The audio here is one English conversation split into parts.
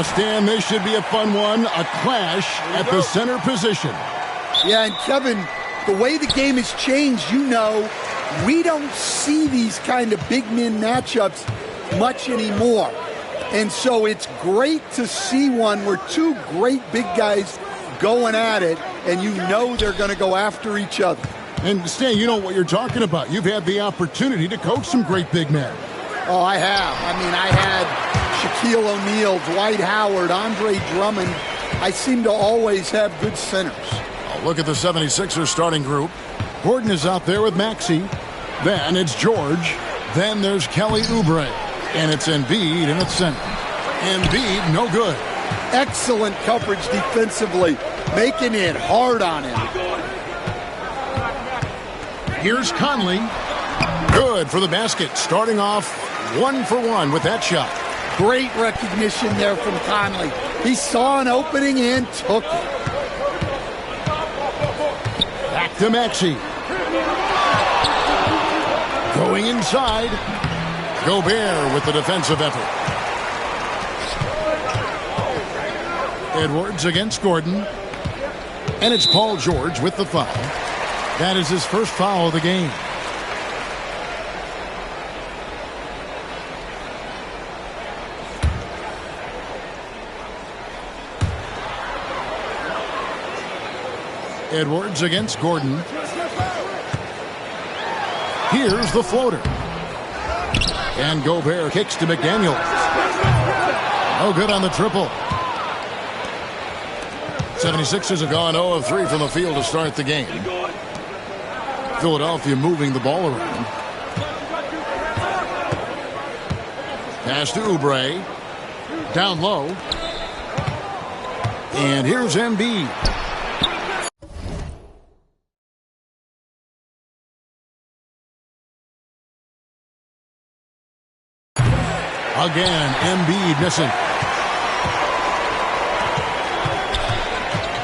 Now, Stan, this should be a fun one. A clash at the center position. Yeah, and Kevin, the way the game has changed, we don't see these kind of big men matchups much anymore. And so it's great to see one where two great big guys going at it, and they're going to go after each other. And Stan, you know what you're talking about. You've had the opportunity to coach some great big men. Oh, I have. I had Shaquille O'Neal, Dwight Howard, Andre Drummond. I seem to always have good centers. Oh, look at the 76ers starting group. Gordon is out there with Maxey. Then it's George. Then there's Kelly Oubre. And it's Embiid in its center. Embiid, no good. Excellent coverage defensively, making it hard on him. Here's Conley. Good for the basket. Starting off 1 for 1 with that shot. Great recognition there from Conley. He saw an opening and took it. Back to Maxey. Going inside. Gobert with the defensive effort. Edwards against Gordon. And it's Paul George with the foul. That is his first foul of the game. Edwards against Gordon. Here's the floater. And Gobert kicks to McDaniels. No good on the triple. 76ers have gone 0 of 3 from the field to start the game. Philadelphia moving the ball around. Pass to Oubre. Down low. And here's Embiid. Again, Embiid missing.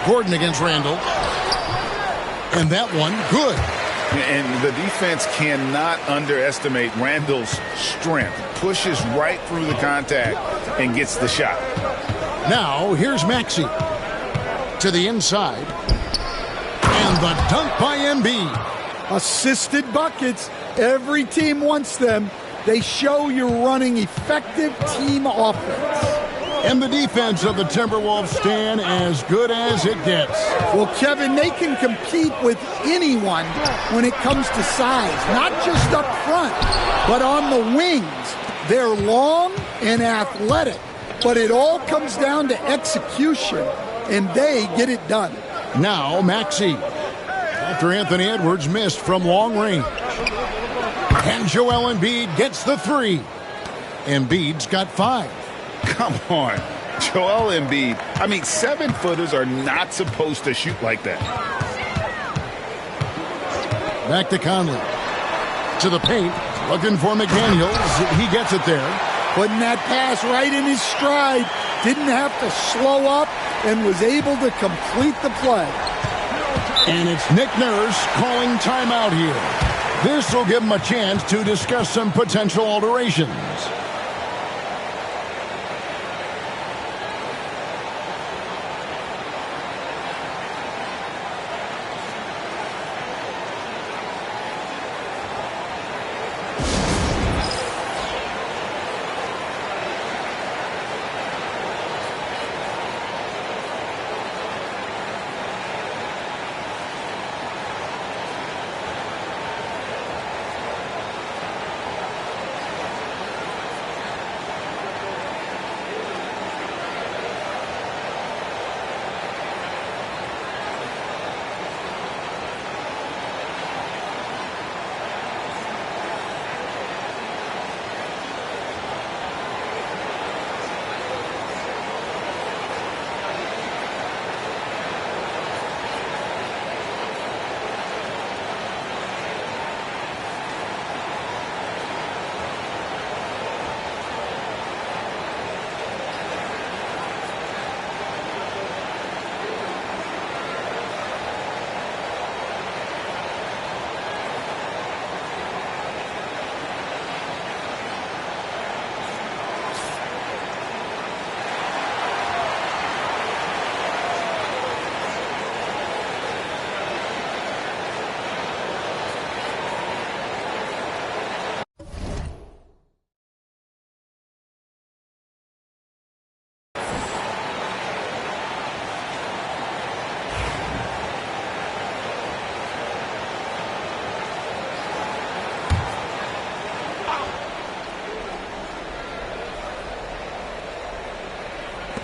Gordon against Randall. And that one, good. And the defense cannot underestimate Randall's strength. Pushes right through the contact and gets the shot. Now, here's Maxey. To the inside. And the dunk by Embiid. Assisted buckets. Every team wants them. They show you're running effective team offense. And the defense of the Timberwolves stand as good as it gets. Well, Kevin, they can compete with anyone when it comes to size, not just up front, but on the wings. They're long and athletic, but it all comes down to execution, and they get it done. Now, Maxey. After Anthony Edwards missed from long range. And Joel Embiid gets the 3. Embiid's got 5. Come on. Joel Embiid. 7-footers are not supposed to shoot like that. Back to Conley. To the paint. Looking for McDaniels. He gets it there. Putting that pass right in his stride. Didn't have to slow up and was able to complete the play. And it's Nick Nurse calling timeout here. This will give him a chance to discuss some potential alterations.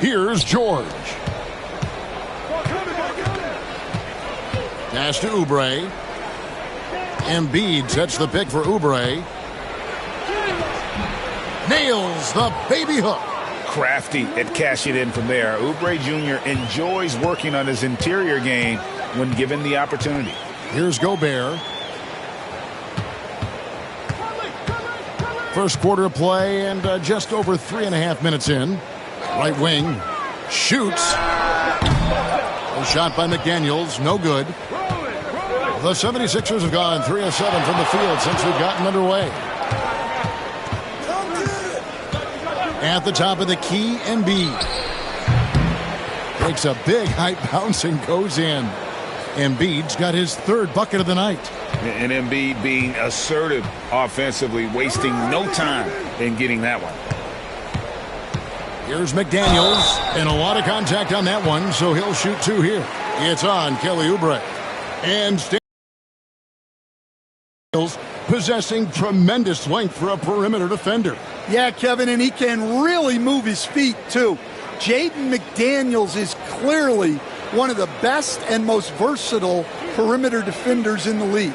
Here's George. Pass to Oubre. Embiid sets the pick for Oubre. Nails the baby hook. Crafty at cashing in from there. Oubre Jr. enjoys working on his interior game when given the opportunity. Here's Gobert. First quarter of play and just over 3.5 minutes in. Right wing. Shoots. A shot by McDaniels. No good. The 76ers have gone 3 of 7 from the field since we've gotten underway. At the top of the key, Embiid. Takes a big high bounce and goes in. Embiid's got his third bucket of the night. And Embiid being assertive offensively, wasting no time in getting that one. Here's McDaniels, and a lot of contact on that one, so he'll shoot 2 here. It's on Kelly Oubre. And possessing tremendous length for a perimeter defender. Yeah, Kevin, and he can really move his feet, too. Jaden McDaniels is clearly one of the best and most versatile perimeter defenders in the league.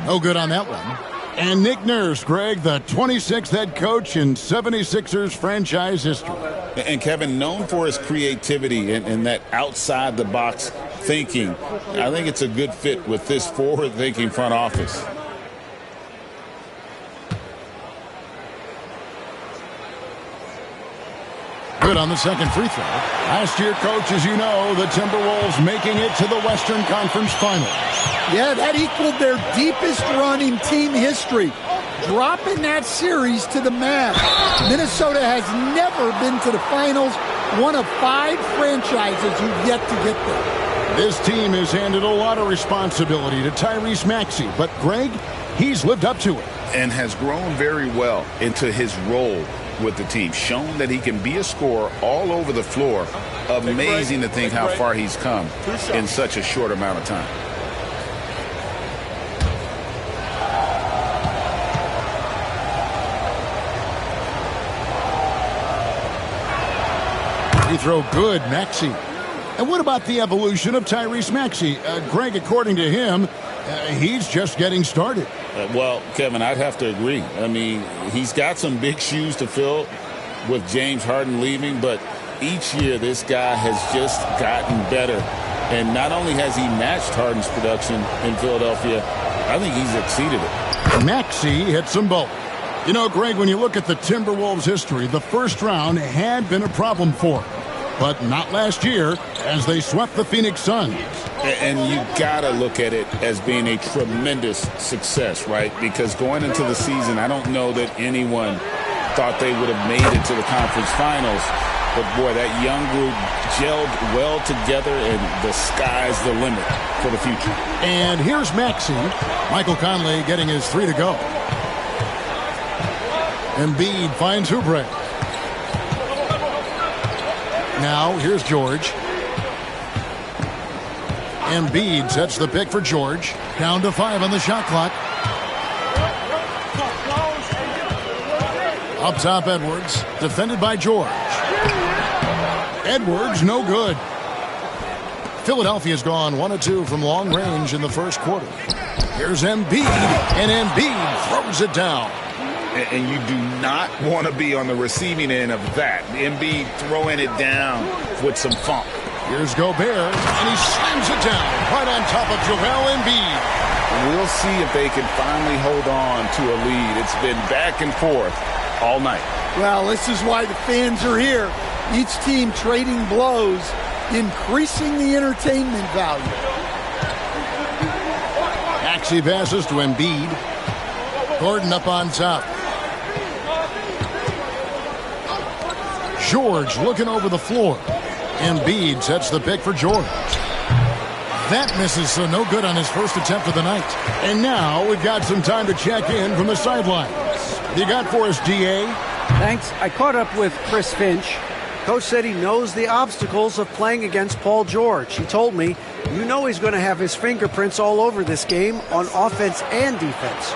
No good on that one. And Nick Nurse, Greg, the 26th head coach in 76ers franchise history. And Kevin, known for his creativity and that outside-the-box thinking, I think it's a good fit with this forward-thinking front office. Good on the second free throw. Last year, coach, as you know, the Timberwolves making it to the Western Conference Finals. Yeah, that equaled their deepest run in team history, dropping that series to the Mavs. Minnesota has never been to the finals. One of 5 franchises who've yet to get there. This team has handed a lot of responsibility to Tyrese Maxey, but Greg, he's lived up to it. And has grown very well into his role with the team, shown that he can be a scorer all over the floor. Amazing to think how far he's come in such a short amount of time. Free throw good, Maxey. And what about the evolution of Tyrese Maxey? Greg, according to him, he's just getting started. Well, Kevin, I'd have to agree. I mean, he's got some big shoes to fill with James Harden leaving, but each year this guy has just gotten better. And not only has he matched Harden's production in Philadelphia, I think he's exceeded it. Maxey hits them both. You know, Greg, when you look at the Timberwolves' history, the first round had been a problem for them. But not last year, as they swept the Phoenix Suns. And you got to look at it as being a tremendous success, right? Because going into the season, I don't know that anyone thought they would have made it to the conference finals. But, boy, that young group gelled well together, and the sky's the limit for the future. And here's Maxey. Michael Conley getting his 3 to go. Embiid finds Oubre. Now, here's George. Embiid sets the pick for George. Down to 5 on the shot clock. Up top, Edwards. Defended by George. Edwards, no good. Philadelphia's gone 1 of 2 from long range in the first quarter. Here's Embiid, and Embiid throws it down. And you do not want to be on the receiving end of that. Embiid throwing it down with some funk. Here's Gobert, and he slams it down right on top of Joel Embiid. We'll see if they can finally hold on to a lead. It's been back and forth all night. Well, this is why the fans are here. Each team trading blows, increasing the entertainment value. Maxey passes to Embiid. Gordon up on top. George looking over the floor. Embiid sets the pick for George. That misses, so no good on his first attempt of the night. And now we've got some time to check in from the sidelines. What you got for us, DA? Thanks. I caught up with Chris Finch. Coach said he knows the obstacles of playing against Paul George. He told me You know he's going to have his fingerprints all over this game on offense and defense.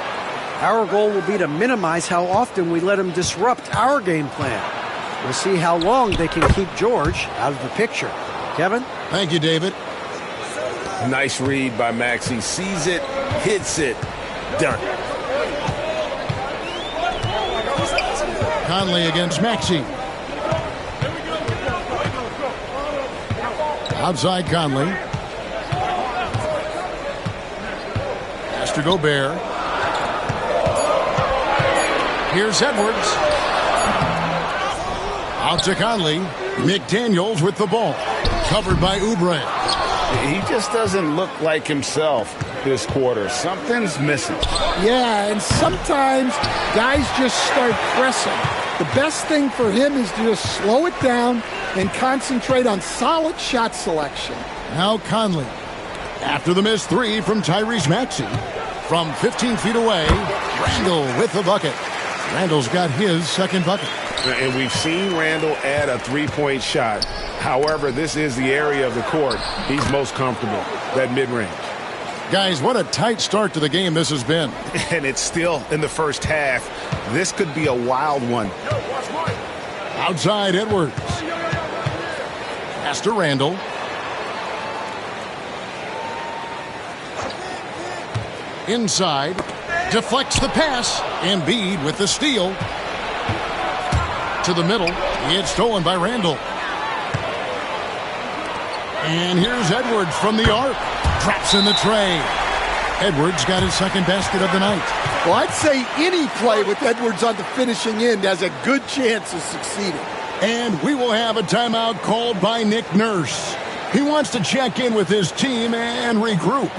Our goal will be to minimize how often we let him disrupt our game plan. We'll see how long they can keep George out of the picture. Kevin? Thank you, David. Nice read by Maxey. Sees it, hits it, done. Conley against Maxey. Outside Conley. Pass to Gobert. Here's Edwards. Out to Conley. McDaniels with the ball. Covered by Oubre. He just doesn't look like himself this quarter. Something's missing. Yeah, and sometimes guys just start pressing. The best thing for him is to just slow it down and concentrate on solid shot selection. Now Conley. After the missed three from Tyrese Maxey. From 15 feet away, Randall with the bucket. Randall's got his second bucket. And we've seen Randall add a three-point shot. However, this is the area of the court he's most comfortable, that mid-range. Guys, what a tight start to the game this has been. And it's still in the first half. This could be a wild one. Outside Edwards. Pass to Randall. Inside. Deflects the pass. Embiid with the steal. To the middle. It's stolen by Randall. And here's Edwards from the arc. Drops in the tray. Edwards got his second basket of the night. Well, I'd say any play with Edwards on the finishing end has a good chance of succeeding. And we will have a timeout called by Nick Nurse. He wants to check in with his team and regroup.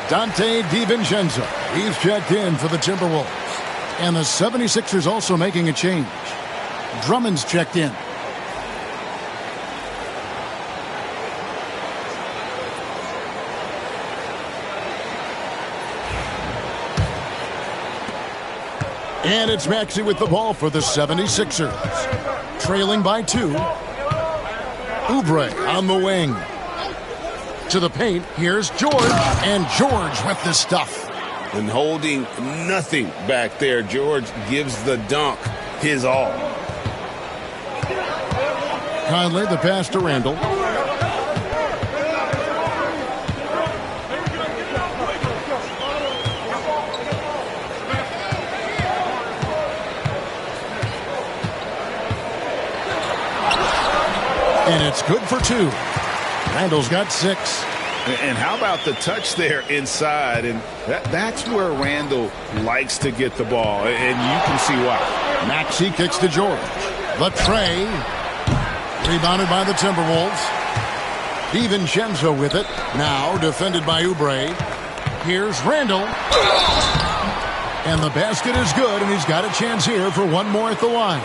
Dante DiVincenzo. He's checked in for the Timberwolves. And the 76ers also making a change. Drummond's checked in. And it's Maxey with the ball for the 76ers. Trailing by 2. Oubre on the wing. To the paint, here's George, and George with the stuff. And holding nothing back there, George gives the dunk his all. Conley, the pass to Randall. And it's good for 2. Randall's got 6. And how about the touch there inside? And that's where Randall likes to get the ball. And you can see why. Maxey kicks to George. The tray. Rebounded by the Timberwolves. DiVincenzo with it. Now defended by Oubre. Here's Randall. And the basket is good, and he's got a chance here for one more at the line.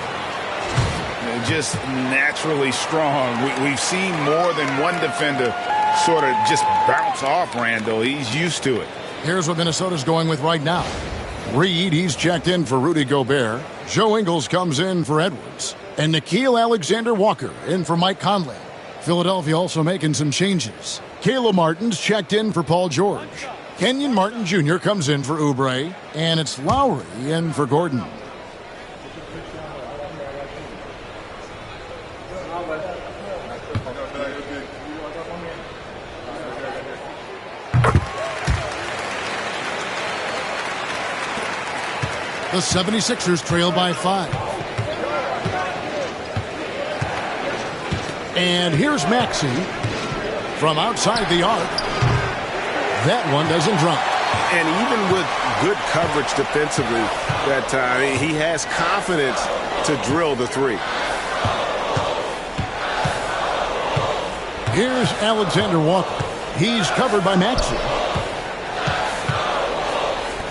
Just naturally strong. We've seen more than one defender sort of just bounce off Randall. He's used to it. Here's what Minnesota's going with right now. Reed, he's checked in for Rudy Gobert. Joe Ingles comes in for Edwards. And Nickeil Alexander-Walker in for Mike Conley. Philadelphia also making some changes. Caleb Martin's checked in for Paul George. Kenyon Martin Jr. comes in for Oubre. And it's Lowry in for Gordon. The 76ers trail by 5. And here's Maxey from outside the arc. That one doesn't drop. And even with good coverage defensively that time, he has confidence to drill the three. Here's Alexander-Walker. He's covered by Maxey.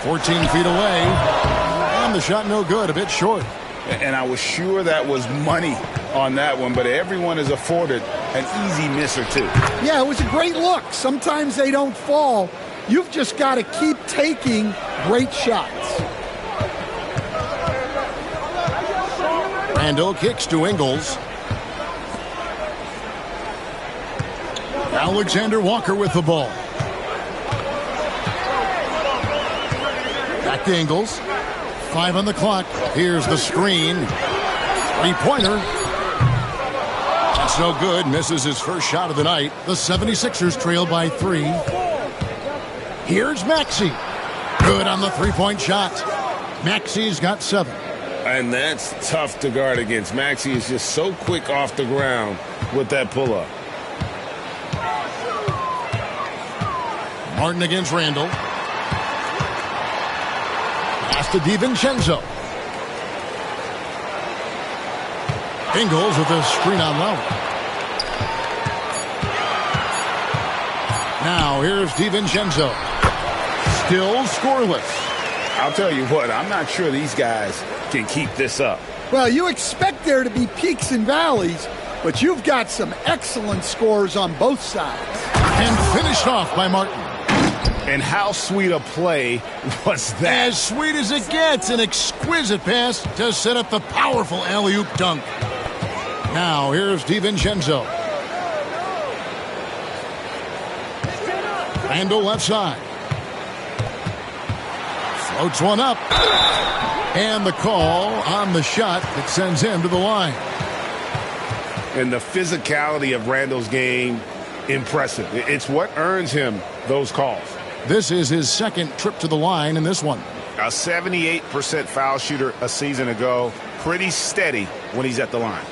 14 feet away. And the shot no good, a bit short. And I was sure that was money on that one, but everyone is afforded an easy miss or two. Yeah, it was a great look. Sometimes they don't fall. You've just got to keep taking great shots. Randall kicks to Ingles. Alexander-Walker with the ball. Back to Ingles. 5 on the clock. Here's the screen. Three-pointer. That's no good. Misses his first shot of the night. The 76ers trail by 3. Here's Maxey. Good on the three-point shot. Maxey's got 7. And that's tough to guard against. Maxey is just so quick off the ground with that pull-up. Martin against Randall. Pass to DiVincenzo. Ingles with a screen on Lowry. Now here's DiVincenzo. Still scoreless. I'll tell you what, I'm not sure these guys can keep this up. Well, you expect there to be peaks and valleys, but you've got some excellent scores on both sides. And finished off by Martin. And how sweet a play was that? As sweet as it gets, an exquisite pass to set up the powerful alley-oop dunk. Now here's DiVincenzo. Randall left side. Floats one up. And the call on the shot that sends him to the line. And the physicality of Randall's game, impressive. It's what earns him those calls. This is his second trip to the line in this one. A 78% foul shooter a season ago. Pretty steady when he's at the line.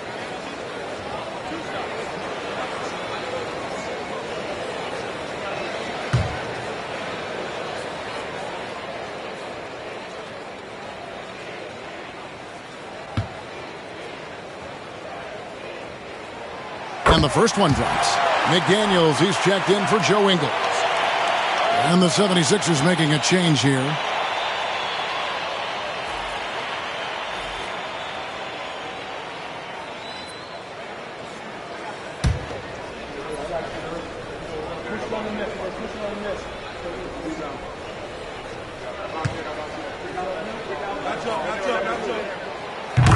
And the first one drops. McDaniels, he's checked in for Joe Ingles. And the 76ers making a change here.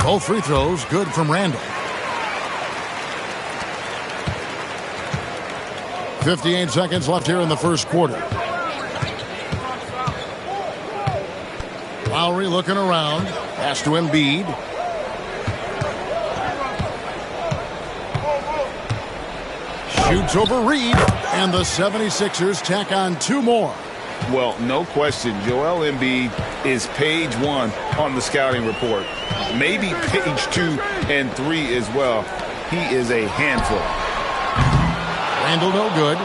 Both free throws good from Randall. 58 seconds left here in the first quarter. Lowry looking around. Pass to Embiid. Shoots over Reed. And the 76ers tack on 2 more. Well, no question, Joel Embiid is page 1 on the scouting report. Maybe page 2 and 3 as well. He is a handful. Randall no good.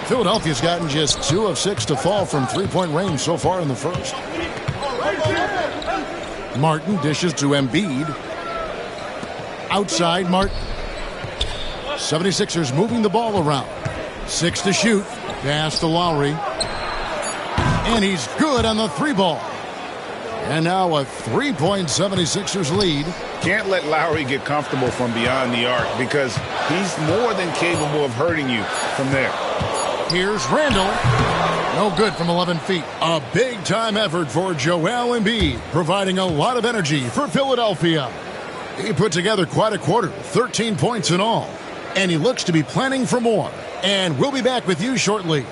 Philadelphia's gotten just 2 of 6 to fall from three-point range so far in the first. Martin dishes to Embiid. Outside Martin. 76ers moving the ball around. 6 to shoot. Pass to Lowry. And he's good on the 3-ball. And now a 3-point 76ers lead. Can't let Lowry get comfortable from beyond the arc because he's more than capable of hurting you from there. Here's Randall. No good from 11 feet. A big-time effort for Joel Embiid, providing a lot of energy for Philadelphia. He put together quite a quarter, 13 points in all. And he looks to be planning for more. And we'll be back with you shortly.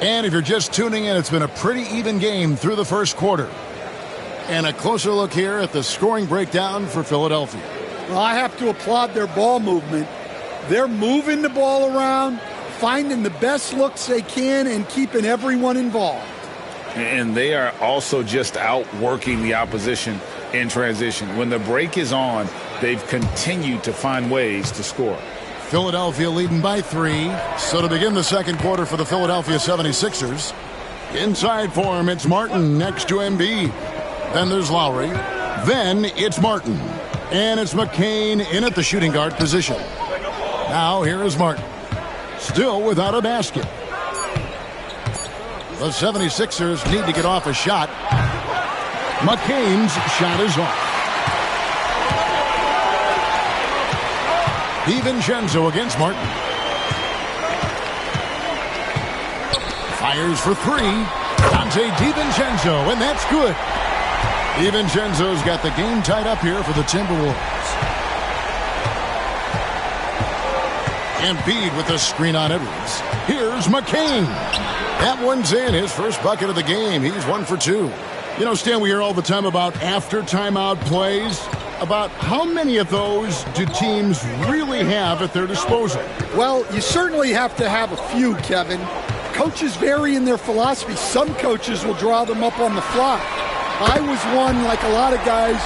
And if you're just tuning in, it's been a pretty even game through the first quarter. And a closer look here at the scoring breakdown for Philadelphia. Well, I have to applaud their ball movement. They're moving the ball around, finding the best looks they can, and keeping everyone involved. And they are also just outworking the opposition in transition. When the break is on, they've continued to find ways to score. Philadelphia leading by 3. So to begin the second quarter for the Philadelphia 76ers, inside for him, it's Martin next to Embiid. Then there's Lowry. Then it's Martin. And it's McCain in at the shooting guard position. Now here is Martin. Still without a basket. The 76ers need to get off a shot. McCain's shot is off. DiVincenzo against Martin. Fires for 3. Dante DiVincenzo, and that's good. DiVincenzo's got the game tied up here for the Timberwolves. Embiid with the screen on Edwards. Here's McCain. That one's in, his first bucket of the game. He's 1 for 2. You know, Stan, we hear all the time about after timeout plays. About how many of those do teams really have at their disposal? Well, you certainly have to have a few, Kevin. Coaches vary in their philosophy. Some coaches will draw them up on the fly. I was one, like a lot of guys,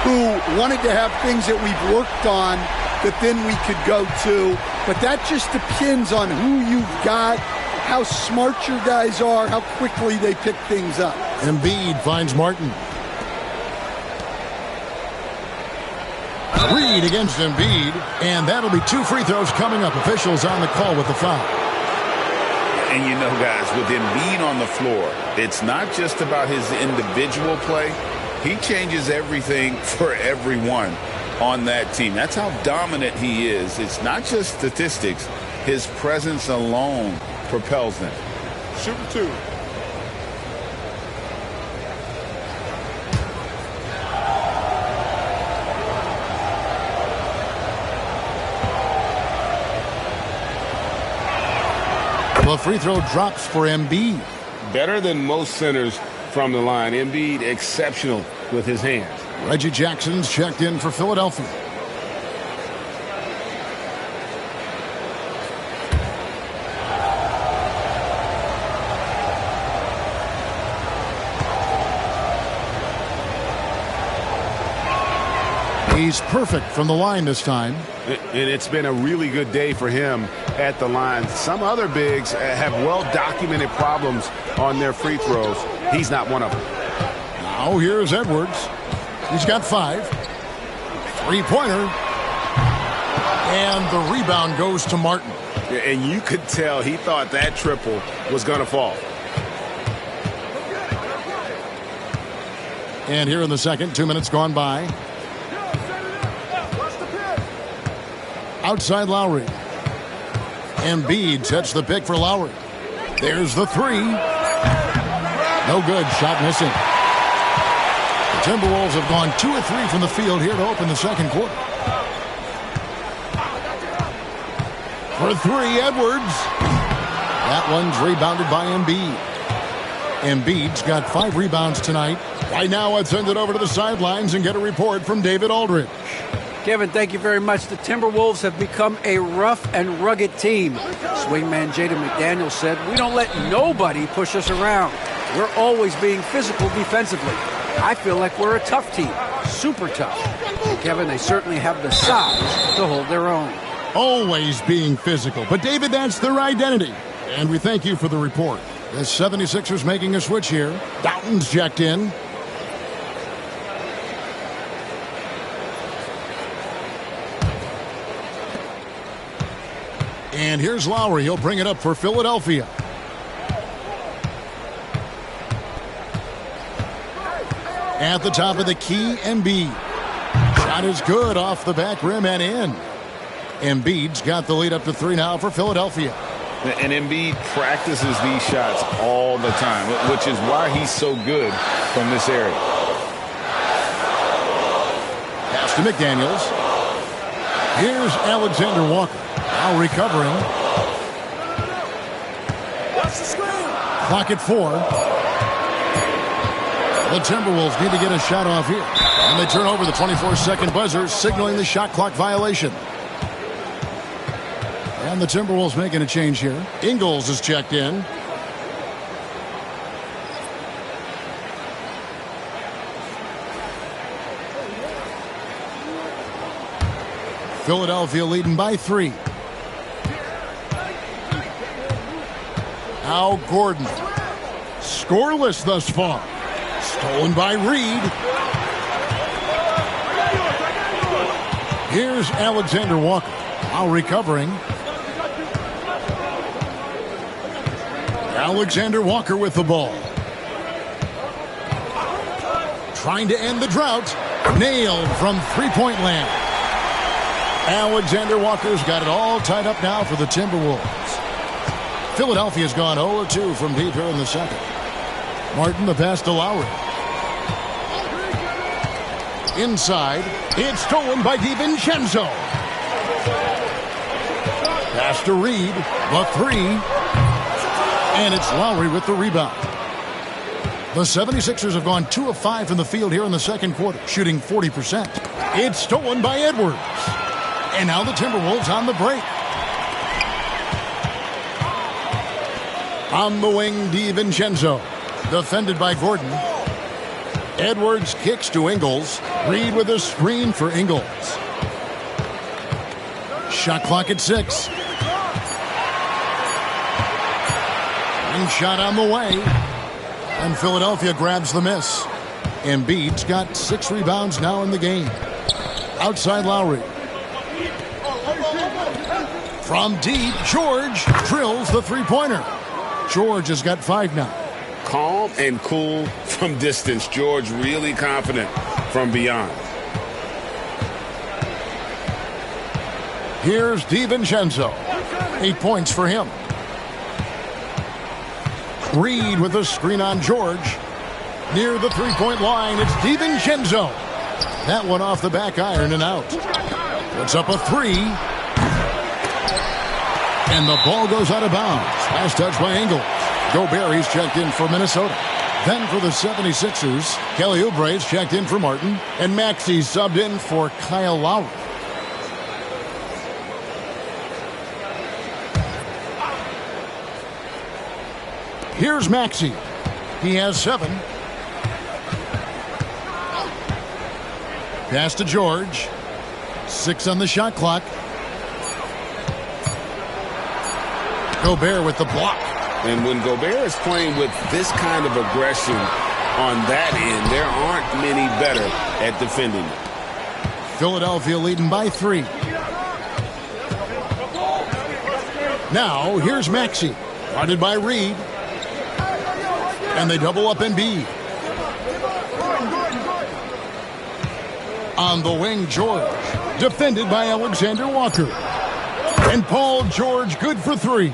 who wanted to have things that we've worked on that then we could go to. But that just depends on who you've got, how smart your guys are, how quickly they pick things up. Embiid finds Martin. Reed against Embiid, and that'll be 2 free throws coming up. Officials on the call with the foul. And you know, guys, with Embiid on the floor, it's not just about his individual play. He changes everything for everyone on that team. That's how dominant he is. It's not just statistics. His presence alone propels them. Shooting 2. The free throw drops for Embiid. Better than most centers from the line. Embiid exceptional with his hands. Reggie Jackson's checked in for Philadelphia. He's perfect from the line this time. And it's been a really good day for him at the line. Some other bigs have well-documented problems on their free throws. He's not one of them. Now here's Edwards. He's got 5. Three-pointer. And the rebound goes to Martin. And you could tell he thought that triple was going to fall. And here in the second, 2 minutes gone by. Outside Lowry. Embiid sets the pick for Lowry. There's the 3. No good. Shot missing. The Timberwolves have gone 2 of 3 from the field here to open the second quarter. For 3, Edwards. That one's rebounded by Embiid. Embiid's got 5 rebounds tonight. Right now, let's send it over to the sidelines and get a report from David Aldridge. Kevin, thank you very much. The Timberwolves have become a rough and rugged team. Swingman Jaden McDaniels said, "We don't let nobody push us around. We're always being physical defensively. I feel like we're a tough team, super tough." And Kevin, they certainly have the size to hold their own. Always being physical. But, David, that's their identity. And we thank you for the report. The 76ers making a switch here. Doughton's checked in. And here's Lowry. He'll bring it up for Philadelphia. At the top of the key, Embiid. Shot is good off the back rim and in. Embiid's got the lead up to 3 now for Philadelphia. And Embiid practices these shots all the time, which is why he's so good from this area. Pass to McDaniels. Here's Alexander Walker. Now recovering. Clock at 4. The Timberwolves need to get a shot off here. And they turn over the 24-second buzzer, signaling the shot clock violation. And the Timberwolves making a change here. Ingles is checked in. Philadelphia leading by 3. Now Gordon. Scoreless thus far. Stolen by Reed. Here's Alexander Walker. Now recovering. Alexander Walker with the ball. Trying to end the drought. Nailed from three-point land. Alexander Walker's got it all tied up now for the Timberwolves. Philadelphia's gone 0-2 from deep here in the second. Martin, the pass to Lowry. Inside. It's stolen by DiVincenzo. Pass to Reed. The 3. And it's Lowry with the rebound. The 76ers have gone 2 of 5 from the field here in the second quarter, shooting 40%. It's stolen by Edwards. And now the Timberwolves on the break. On the wing, DiVincenzo. Defended by Gordon. Edwards kicks to Ingles. Reed with a screen for Ingles. Shot clock at 6. One shot on the way. And Philadelphia grabs the miss. Embiid's got 6 rebounds now in the game. Outside Lowry. From deep, George drills the three-pointer. George has got 5 now. Calm and cool from distance. George really confident from beyond. Here's DiVincenzo. 8 points for him. Reed with a screen on George. Near the three-point line, it's DiVincenzo. That one off the back iron and out. Puts up a 3. And the ball goes out of bounds. Last touch by Ingles. Gobert, he's checked in for Minnesota. Then for the 76ers, Kelly Oubre's checked in for Martin. And Maxey subbed in for Kyle Lowry. Here's Maxey. He has 7. Pass to George. 6 on the shot clock. Gobert with the block. And when Gobert is playing with this kind of aggression on that end, there aren't many better at defending. Philadelphia leading by 3. Now, here's Maxey. Guarded by Reed. And they double up Embiid. On the wing, George. Defended by Alexander Walker. And Paul George good for 3.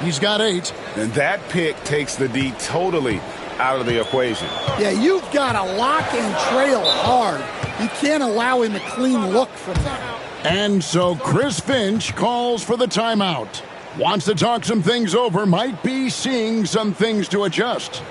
He's got 8. And that pick takes the D totally out of the equation. Yeah, you've got to lock and trail hard. You can't allow him a clean look from that. And so Chris Finch calls for the timeout. Wants to talk some things over, might be seeing some things to adjust.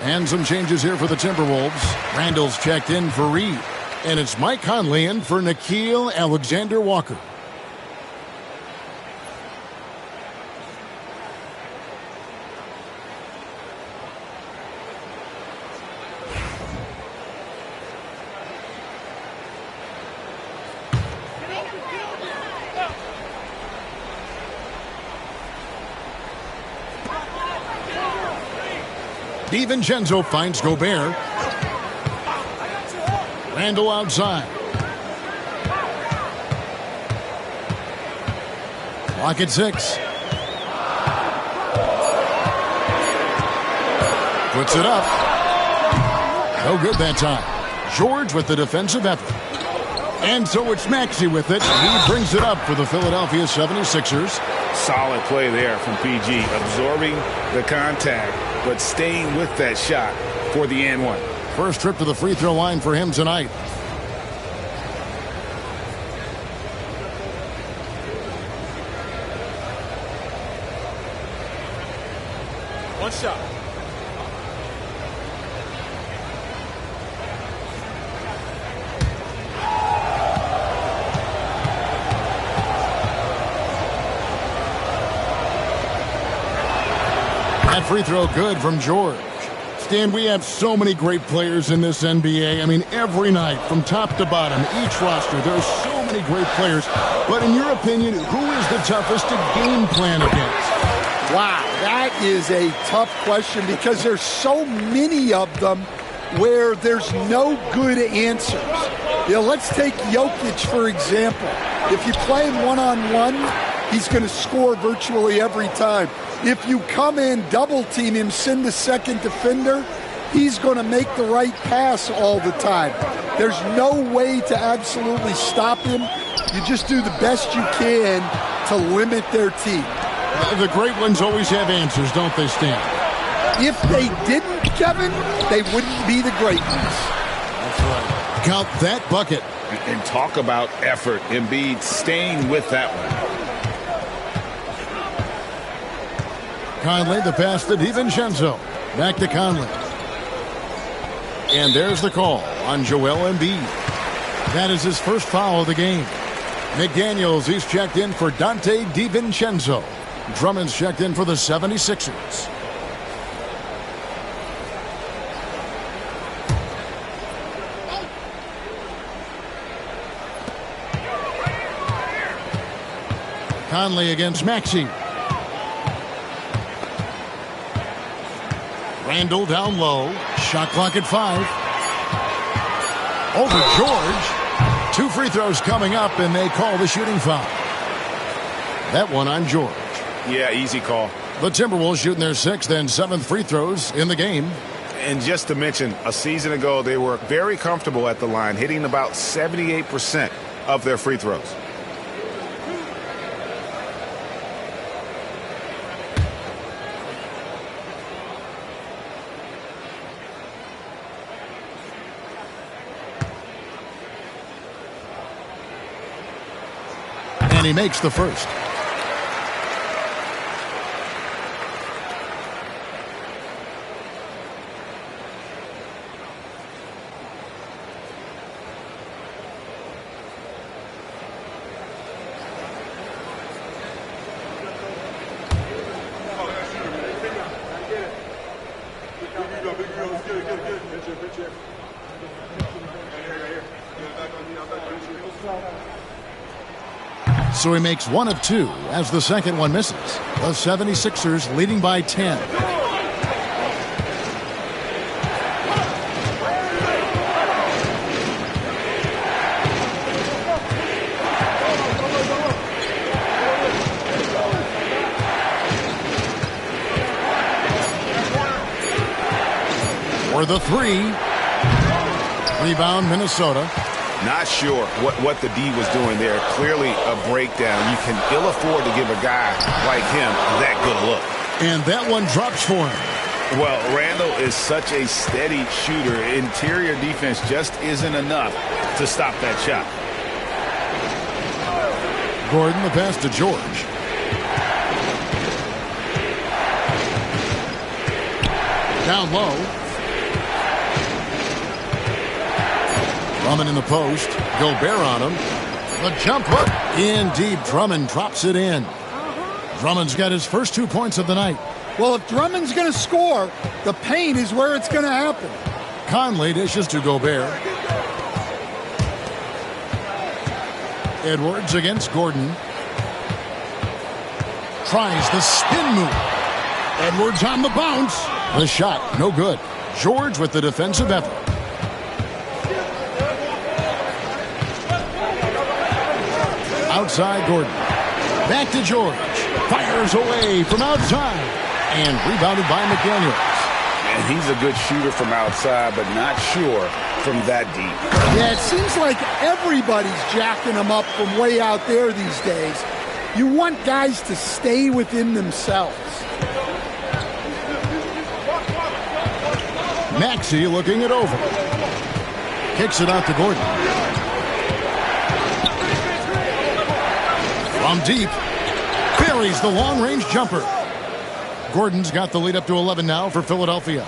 And some changes here for the Timberwolves. Randall's checked in for Reed. And it's Mike Conley in for Nickeil Alexander-Walker. DiVincenzo finds Gobert. Randall outside. Clock at 6. Puts it up. No good that time. George with the defensive effort. And so it's Maxey with it. He brings it up for the Philadelphia 76ers. Solid play there from PG. Absorbing the contact, but staying with that shot for the and one. First trip to the free throw line for him tonight. One shot. That free throw good from George. Stan, we have so many great players in this NBA. I mean, every night, from top to bottom, each roster, there are so many great players. But in your opinion, who is the toughest to game plan against? Wow, that is a tough question because there's so many of them where there's no good answers. You know, let's take Jokic, for example. If you play him one-on-one, he's going to score virtually every time. If you come in, double-team him, send the second defender, he's going to make the right pass all the time. There's no way to absolutely stop him. You just do the best you can to limit their team. The great ones always have answers, don't they, Stan? If they didn't, Kevin, they wouldn't be the great ones. That's right. Count that bucket. And talk about effort. Embiid staying with that one. Conley, the pass to DiVincenzo. Back to Conley. And there's the call on Joel Embiid. That is his first foul of the game. McDaniels, he's checked in for Dante DiVincenzo. Drummond's checked in for the 76ers. Conley against Maxey. Randall down low. Shot clock at 5. Over George. 2 free throws coming up, and they call the shooting foul. That one on George. Yeah, easy call. The Timberwolves shooting their 6th and 7th free throws in the game. And just to mention, a season ago, they were very comfortable at the line, hitting about 78% of their free throws. And he makes the first. So he makes 1 of 2 as the second one misses. The 76ers leading by 10. For the 3. Rebound, Minnesota. Not sure what the D was doing there. Clearly a breakdown. You can ill afford to give a guy like him that good a look. And that one drops for him. Well, Randall is such a steady shooter. Interior defense just isn't enough to stop that shot. Gordon, the pass to George. Down low. Drummond in the post. Gobert on him. The jump hook. In deep. Drummond drops it in. Drummond's got his first 2 points of the night. Well, if Drummond's going to score, the paint is where it's going to happen. Conley dishes to Gobert. Edwards against Gordon. Tries the spin move. Edwards on the bounce. The shot, no good. George with the defensive effort. Outside Gordon. Back to George. Fires away from outside. And rebounded by McDaniels. And he's a good shooter from outside, but not sure from that deep. Yeah, it seems like everybody's jacking them up from way out there these days. You want guys to stay within themselves. Maxey looking it over. Kicks it out to Gordon. From deep. Buries the long-range jumper. Gordon's got the lead up to 11 now for Philadelphia.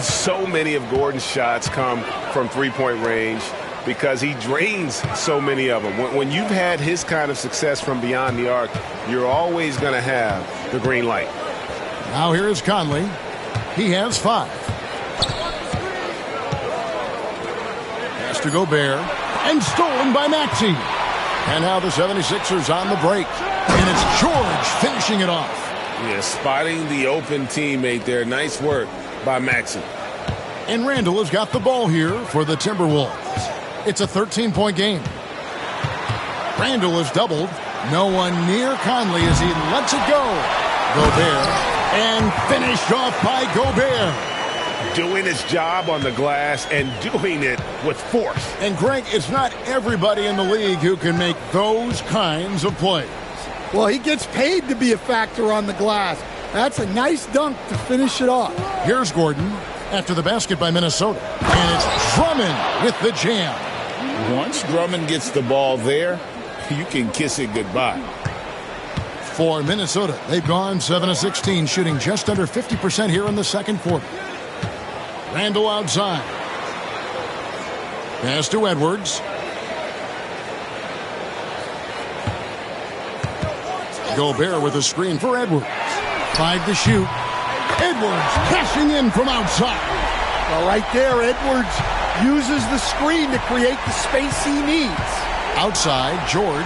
So many of Gordon's shots come from three-point range because he drains so many of them. When you've had his kind of success from beyond the arc, you're always going to have the green light. Now here is Conley. He has 5. Pass to Gobert. And stolen by Maxey. And now the 76ers on the break. And it's George finishing it off. Yeah, spotting the open teammate there. Nice work by Maxey. And Randall has got the ball here for the Timberwolves. It's a 13-point game. Randall is doubled. No one near Conley as he lets it go. Gobert. And finished off by Gobert. Doing his job on the glass and doing it with force. And Greg, it's not everybody in the league who can make those kinds of plays. Well, he gets paid to be a factor on the glass. That's a nice dunk to finish it off. Here's Gordon after the basket by Minnesota. And it's Drummond with the jam. Once Drummond gets the ball there, you can kiss it goodbye. For Minnesota, they've gone 7 of 16, shooting just under 50% here in the second quarter. Randall outside. Pass to Edwards. Gobert with a screen for Edwards. 5 to shoot. Edwards cashing in from outside. Well, right there, Edwards uses the screen to create the space he needs. Outside, George.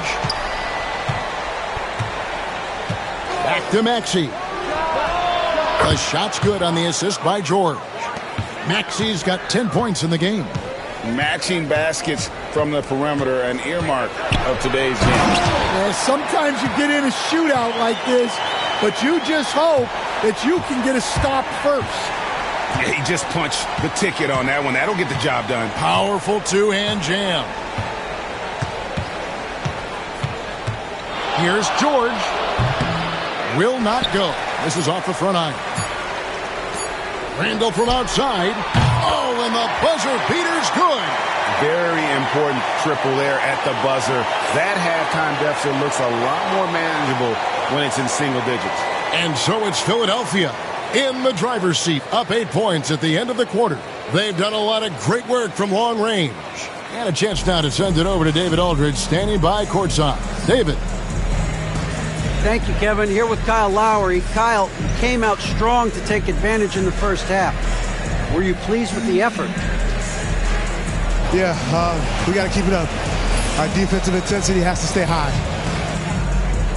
Back to Maxey. The shot's good on the assist by George. Maxey's got 10 points in the game. Matching baskets from the perimeter, an earmark of today's game. Yeah, sometimes you get in a shootout like this, but you just hope that you can get a stop first. Yeah, he just punched the ticket on that one. That'll get the job done. Powerful two-hand jam. Here's George. Will not go. This is off the front iron. Randall from outside. Oh, and the buzzer beater's good. Very important triple there at the buzzer. That halftime deficit looks a lot more manageable when it's in single digits. And so it's Philadelphia in the driver's seat, up 8 points at the end of the quarter. They've done a lot of great work from long range. And a chance now to send it over to David Aldridge, standing by courtside. David. Thank you, Kevin. Here with Kyle Lowry. Kyle, you came out strong to take advantage in the first half. Were you pleased with the effort? Yeah, we got to keep it up. Our defensive intensity has to stay high.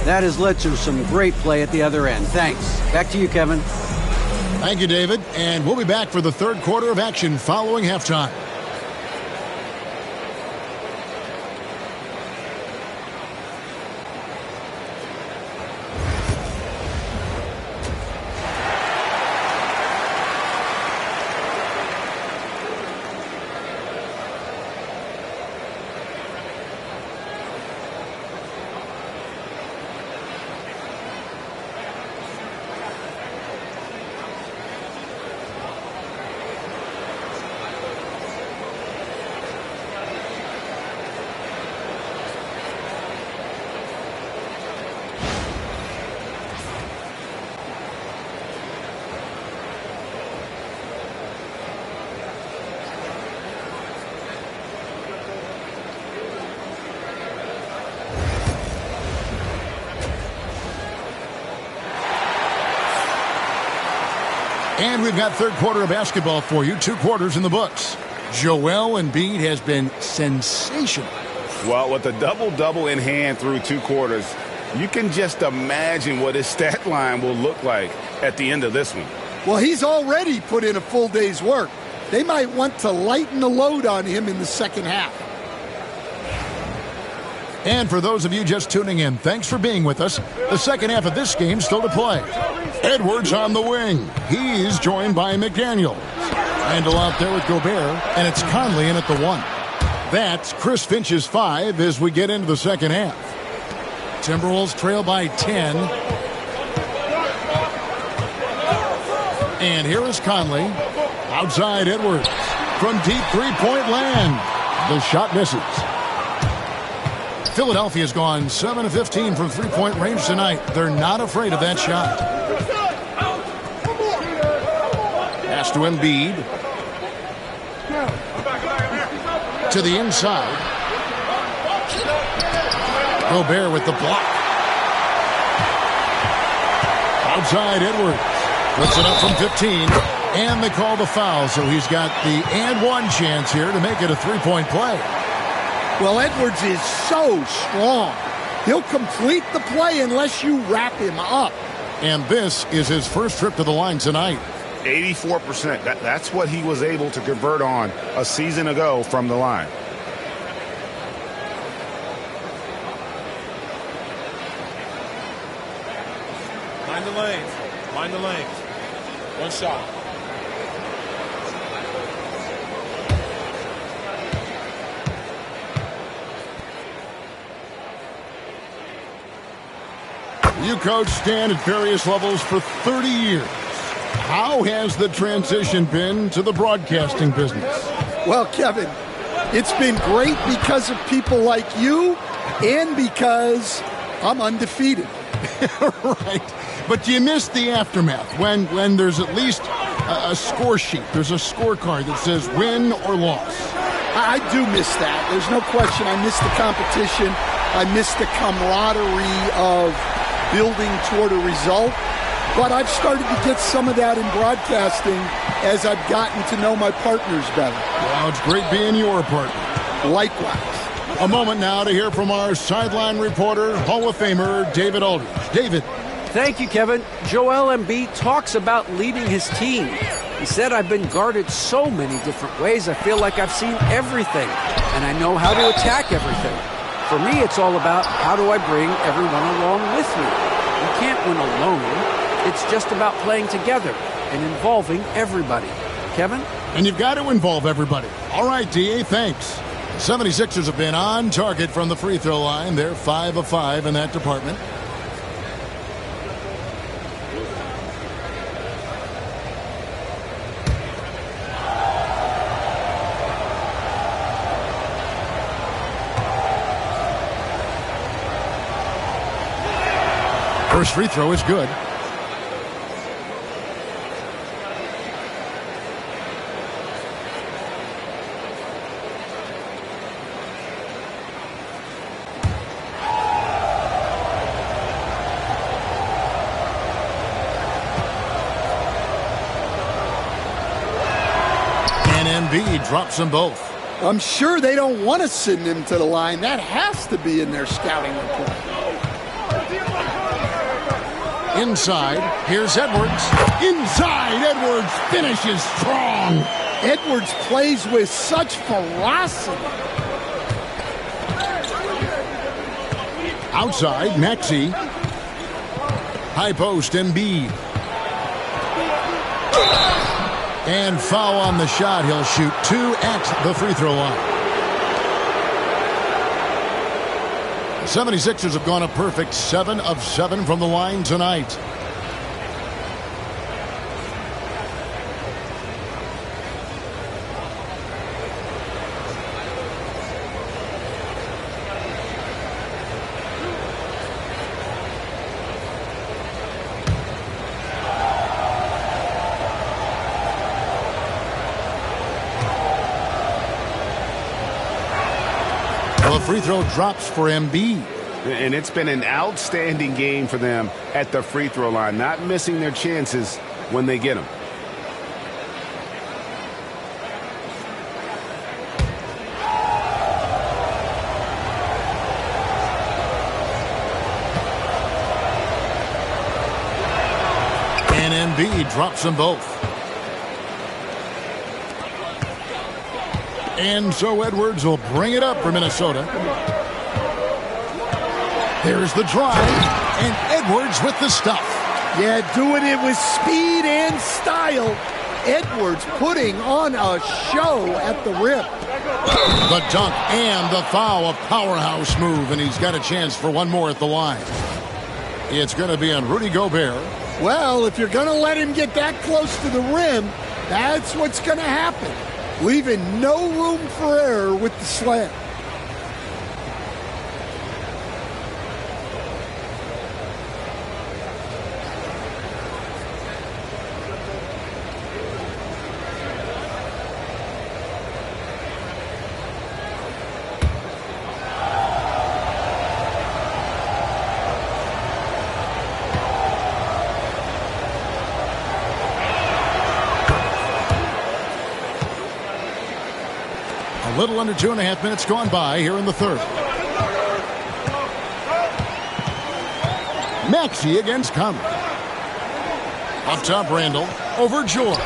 That has led to some great play at the other end. Thanks. Back to you, Kevin. Thank you, David. And we'll be back for the third quarter of action following halftime. And we've got third quarter of basketball for you. 2 quarters in the books. Joel Embiid has been sensational. Well, with a double-double in hand through 2 quarters, you can just imagine what his stat line will look like at the end of this one. Well, he's already put in a full day's work. They might want to lighten the load on him in the second half. And for those of you just tuning in, thanks for being with us. The second half of this game still to play. Edwards on the wing. He's joined by McDaniel. Randall out there with Gobert, and it's Conley in at the 1. That's Chris Finch's 5 as we get into the second half. Timberwolves trail by 10. And here is Conley. Outside Edwards. From deep three-point land. The shot misses. Philadelphia's gone 7 of 15 from three-point range tonight. They're not afraid of that shot. Pass to Embiid. To the inside. Gobert with the block. Outside Edwards. Puts it up from 15. And they call the foul, so he's got the and one chance here to make it a three-point play. Well, Edwards is so strong. He'll complete the play unless you wrap him up. And this is his first trip to the line tonight. 84%. That's what he was able to convert on a season ago from the line. Mind the lanes. Mind the lanes. 1 shot. You coach Stan at various levels for 30 years. How has the transition been to the broadcasting business? Well, Kevin, it's been great because of people like you and because I'm undefeated. Right. But you miss the aftermath when there's at least a score sheet. There's a scorecard that says win or loss. I do miss that. There's no question. I miss the competition. I miss the camaraderie of building toward a result. But I've started to get some of that in broadcasting as I've gotten to know my partners better. Well, it's great being your partner. Likewise. A moment now to hear from our sideline reporter, Hall of Famer David Aldridge. David. Thank you, Kevin. Joel Embiid talks about leading his team. He said, I've been guarded so many different ways. I feel like I've seen everything, and I know how to attack everything. For me, it's all about how do I bring everyone along with me. You can't win alone. It's just about playing together and involving everybody. Kevin? And you've got to involve everybody. All right, D.A., thanks. 76ers have been on target from the free throw line. They're 5 of 5 in that department. First free throw is good. And Embiid drops them both. I'm sure they don't want to send him to the line. That has to be in their scouting report. Inside, here's Edwards. Inside, Edwards finishes strong. Edwards plays with such ferocity. Outside, Maxey. High post, Embiid. And foul on the shot. He'll shoot 2 at the free throw line. The 76ers have gone a perfect 7 of 7 from the line tonight. Well, the free throw drops for Embiid. And it's been an outstanding game for them at the free throw line, not missing their chances when they get them. Embiid drops them both. And so Edwards will bring it up for Minnesota. Here's the drive, and Edwards with the stuff. Yeah, doing it with speed and style. Edwards putting on a show at the rim. The dunk and the foul, a powerhouse move, and he's got a chance for one more at the line. It's going to be on Rudy Gobert. Well, if you're going to let him get that close to the rim, that's what's going to happen. Leaving no room for error with the slam. A little under 2.5 minutes gone by here in the third. Maxey against Conley. Up top, Randall. Over George.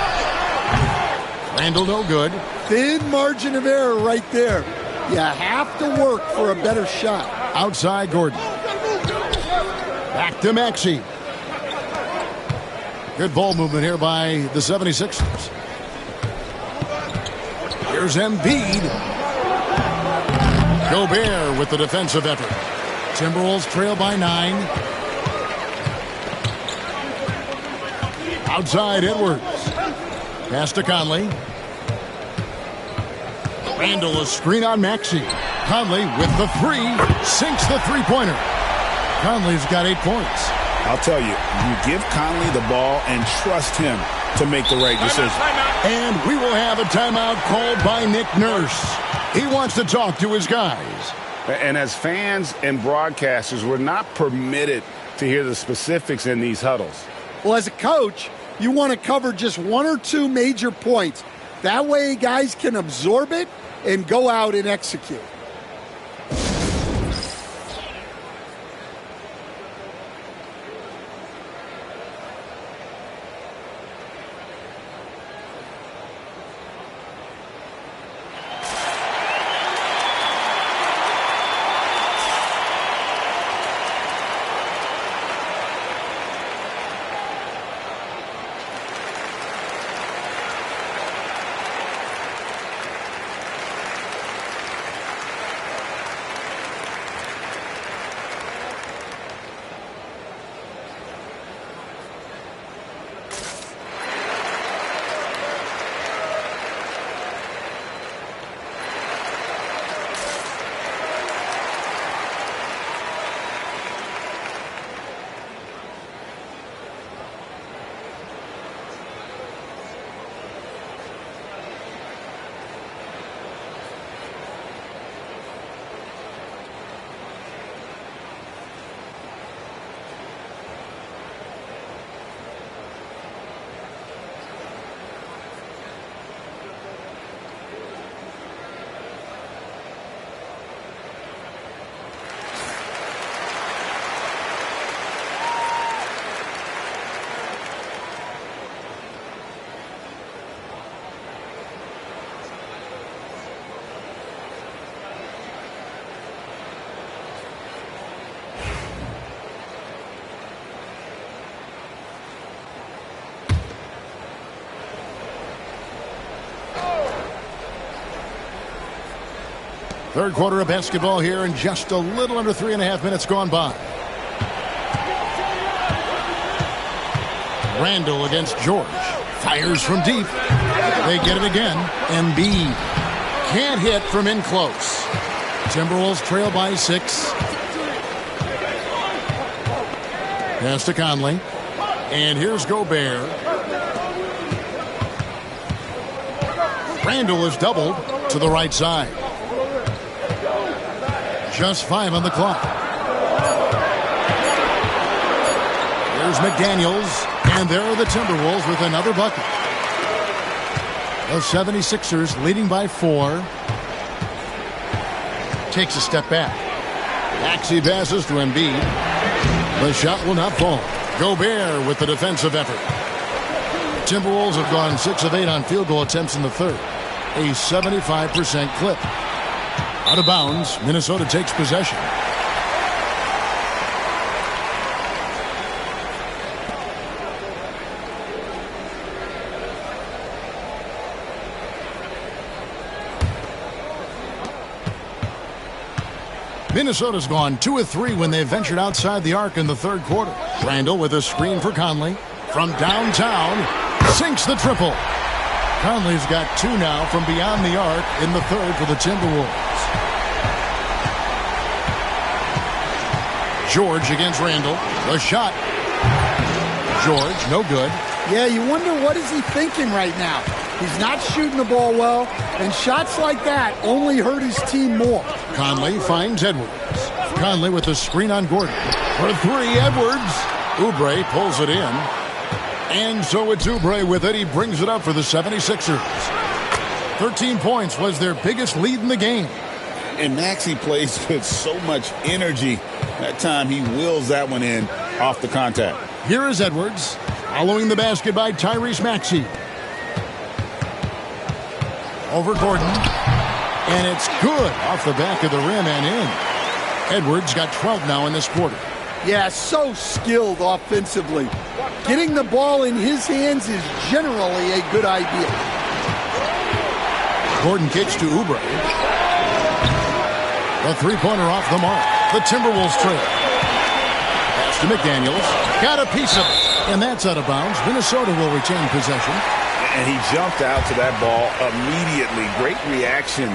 Randall no good. Thin margin of error right there. You have to work for a better shot. Outside Gordon. Back to Maxey. Good ball movement here by the 76ers. Here's Embiid. Gobert with the defensive effort. Timberwolves trail by 9. Outside Edwards. Pass to Conley. Randall a screen on Maxey. Conley with the 3. Sinks the three-pointer. Conley's got 8 points. I'll tell you, you give Conley the ball and trust him to make the right decision. And we will have a timeout called by Nick Nurse. He wants to talk to his guys. And as fans and broadcasters, we're not permitted to hear the specifics in these huddles. Well, as a coach, you want to cover just 1 or 2 major points. That way guys can absorb it and go out and execute. Third quarter of basketball here, and just a little under 3.5 minutes gone by. Randall against George. Fires from deep. They get it again. Embiid can't hit from in close. Timberwolves trail by 6. Pass to Conley. And here's Gobert. Randall is doubled to the right side. Just 5 on the clock. There's McDaniels, and there are the Timberwolves with another bucket. The 76ers leading by 4. Takes a step back. Maxey passes to Embiid. The shot will not fall. Gobert with the defensive effort. Timberwolves have gone 6 of 8 on field goal attempts in the third. A 75% clip. Out of bounds, Minnesota takes possession. Minnesota's gone 2 of 3 when they ventured outside the arc in the third quarter. Randall with a screen for Conley. From downtown, sinks the triple. Conley's got 2 now from beyond the arc in the third for the Timberwolves. George against Randall. The shot. George, no good. Yeah, you wonder what is he thinking right now. He's not shooting the ball well, and shots like that only hurt his team more. Conley finds Edwards. Conley with the screen on Gordon. For 3, Edwards. Oubre pulls it in. And so it's Oubre with it. He brings it up for the 76ers. 13 points was their biggest lead in the game. And Maxey plays with so much energy. That time he wills that one in off the contact. Here is Edwards. Following the basket by Tyrese Maxey. Over Gordon. And it's good off the back of the rim and in. Edwards got 12 now in this quarter. Yeah, so skilled offensively. Getting the ball in his hands is generally a good idea. Gordon kicks to Oubre. The three-pointer off the mark. The Timberwolves trail. Pass to McDaniels. Got a piece of it. And that's out of bounds. Minnesota will retain possession. And he jumped out to that ball immediately. Great reaction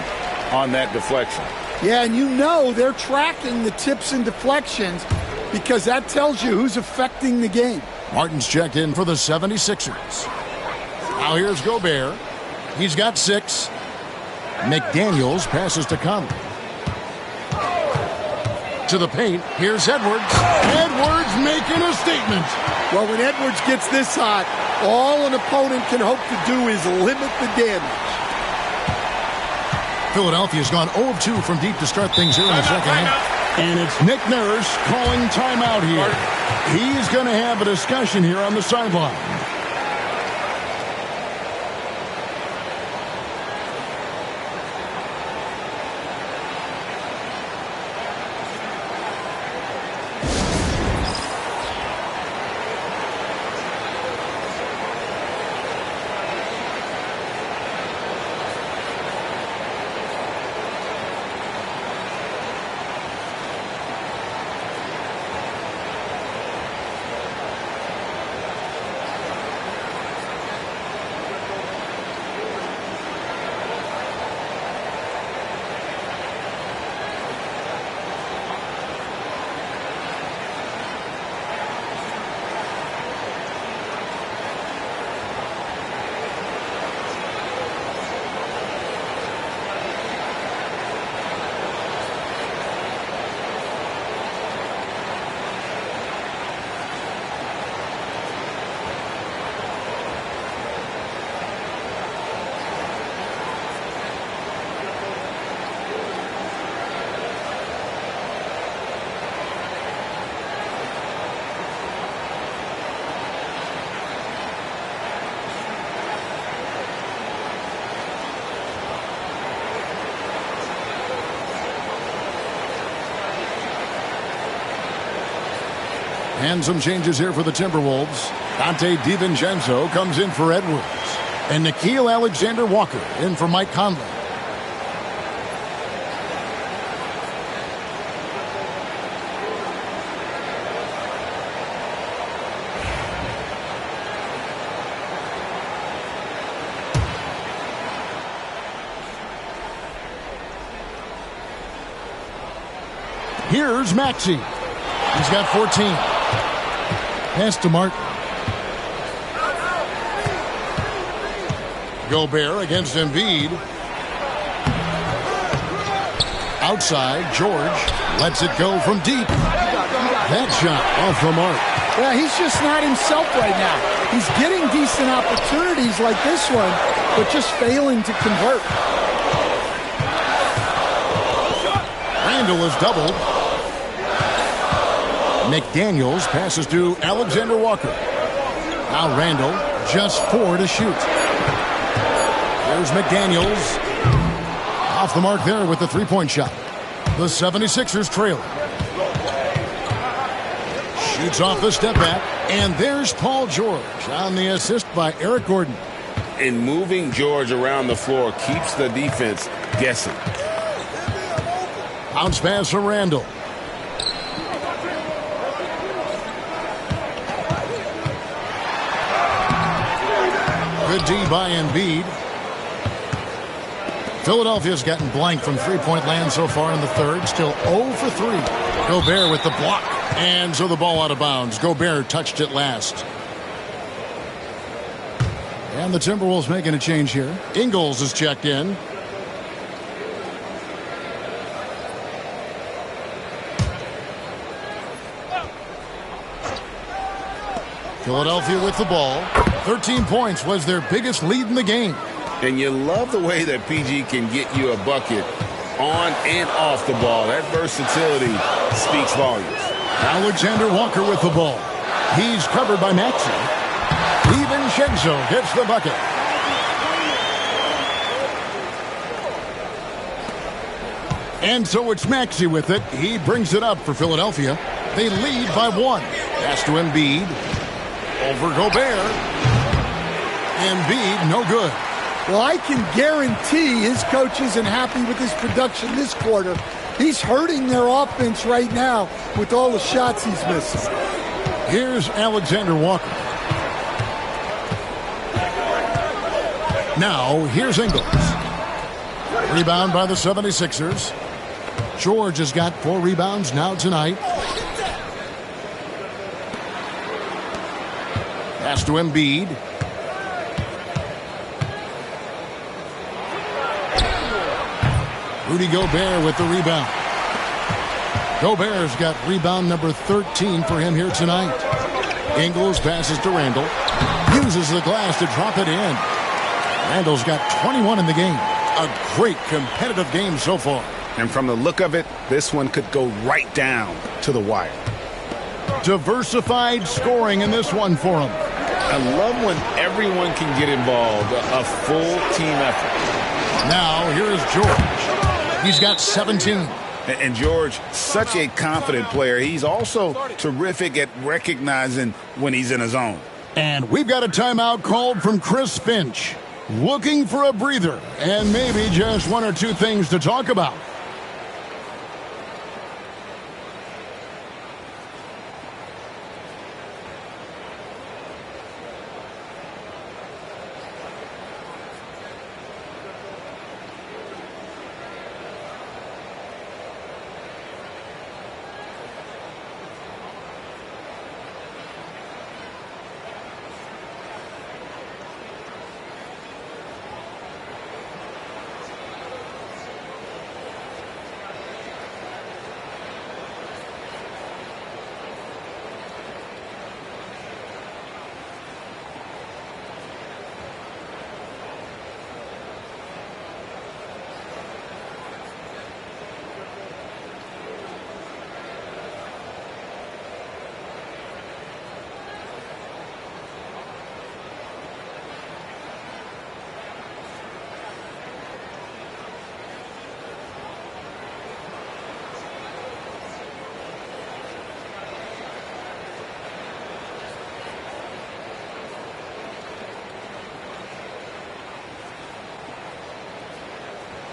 on that deflection. Yeah, and you know they're tracking the tips and deflections because that tells you who's affecting the game. Martin's checked in for the 76ers. Now here's Gobert. He's got 6. McDaniels passes to Conley. To the paint. Here's Edwards. Edwards making a statement. Well, when Edwards gets this hot, all an opponent can hope to do is limit the damage. Philadelphia's gone 0 of 2 from deep to start things here in the second half. And it's Nick Nurse calling timeout here. He's going to have a discussion here on the sideline. And some changes here for the Timberwolves. Dante DiVincenzo comes in for Edwards. And Nickeil Alexander-Walker in for Mike Conley. Here's Maxey. He's got 14. Pass to Martin. Gobert against Embiid. Outside, George lets it go from deep. That shot off the mark. Yeah, he's just not himself right now. He's getting decent opportunities like this one, but just failing to convert. Randall is doubled. McDaniels passes to Alexander Walker. Now Randall, just 4 to shoot. There's McDaniels. Off the mark there with the three-point shot. The 76ers trail. Shoots off the step back. And there's Paul George on the assist by Eric Gordon. And moving George around the floor keeps the defense guessing. Bounce pass from Randall. Good D by Embiid. Philadelphia's gotten blank from three-point land so far in the third. Still 0 for 3. Gobert with the block. And so the ball out of bounds. Gobert touched it last. And the Timberwolves making a change here. Ingles is checked in. Philadelphia with the ball. 13 points was their biggest lead in the game. And you love the way that PG can get you a bucket on and off the ball. That versatility speaks volumes. Alexander Walker with the ball. He's covered by Maxey. DiVincenzo gets the bucket. And so it's Maxey with it. He brings it up for Philadelphia. They lead by 1. Pass to Embiid. Over Gobert. Embiid, no good. Well, I can guarantee his coach isn't happy with his production this quarter. He's hurting their offense right now with all the shots he's missing. Here's Alexander Walker. Now, here's Ingles. Rebound by the 76ers. George has got 4 rebounds now tonight. Pass to Embiid. Rudy Gobert with the rebound. Gobert's got rebound number 13 for him here tonight. Ingles passes to Randall. Uses the glass to drop it in. Randall's got 21 in the game. A great competitive game so far. And from the look of it, this one could go right down to the wire. Diversified scoring in this one for him. I love when everyone can get involved, a full team effort. Now, here is George. He's got 17. And George, such a confident player. He's also terrific at recognizing when he's in a zone. And we've got a timeout called from Chris Finch. Looking for a breather and maybe just 1 or 2 things to talk about.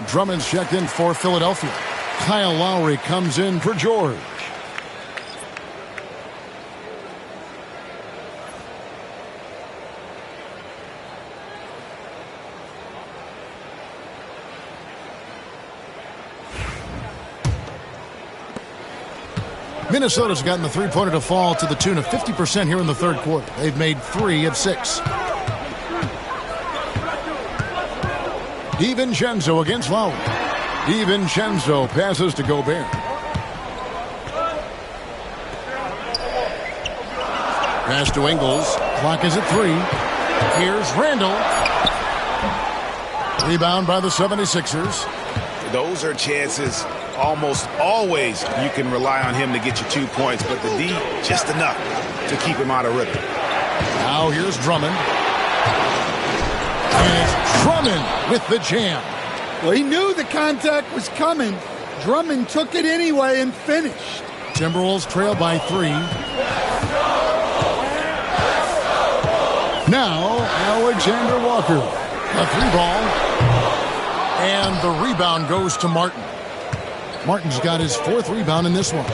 Drummond's checked in for Philadelphia. Kyle Lowry comes in for George. Minnesota's gotten the three-pointer to fall to the tune of 50% here in the third quarter. They've made 3 of 6. DiVincenzo against Lowry. DiVincenzo passes to Gobert. Pass to Ingles. Clock is at 3. Here's Randall. Rebound by the 76ers. Those are chances almost always you can rely on him to get you 2 points, but the D just enough to keep him out of rhythm. Now here's Drummond. And it's Drummond with the jam. Well, he knew the contact was coming. Drummond took it anyway and finished. Timberwolves trail by 3. Now, Alexander Walker. A 3-ball. And the rebound goes to Martin. Martin's got his 4th rebound in this one.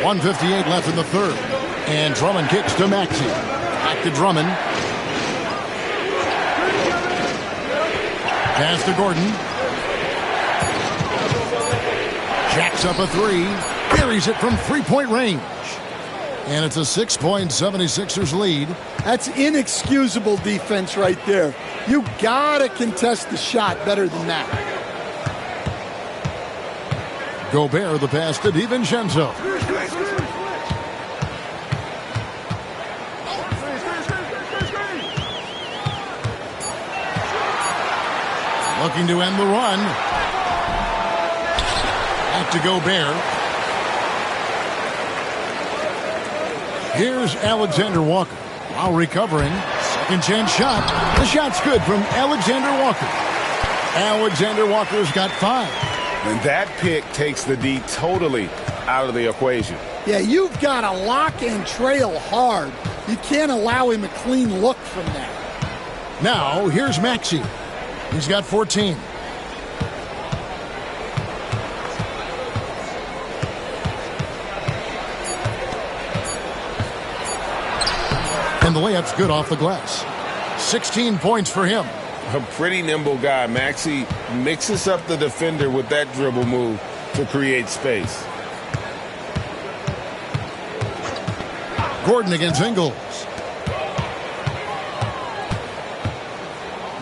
1:58 left in the third. And Drummond kicks to Maxey. Back to Drummond. Pass to Gordon. Jacks up a 3. Buries it from 3-point range. And it's a 6-point 76ers lead. That's inexcusable defense right there. You gotta contest the shot better than that. Gobert the pass to DiVincenzo. Looking to end the run. Back to Gobert. Here's Alexander Walker. While recovering, second chance shot. The shot's good from Alexander Walker. Alexander Walker's got 5. And that pick takes the D totally out of the equation. Yeah, you've got to lock and trail hard. You can't allow him a clean look from that. Now, here's Maxey. He's got 14. And the layup's good off the glass. 16 points for him. A pretty nimble guy. Maxey mixes up the defender with that dribble move to create space. Gordon against Ingles.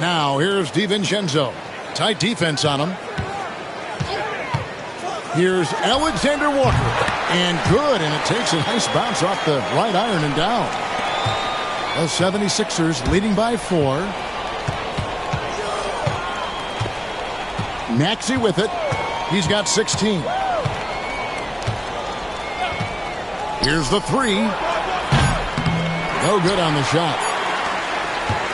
Now here's DiVincenzo. Tight defense on him. Here's Alexander Walker. And good, and it takes a nice bounce off the right iron and down. The 76ers leading by 4. Maxey with it. He's got 16. Here's the 3. No good on the shot.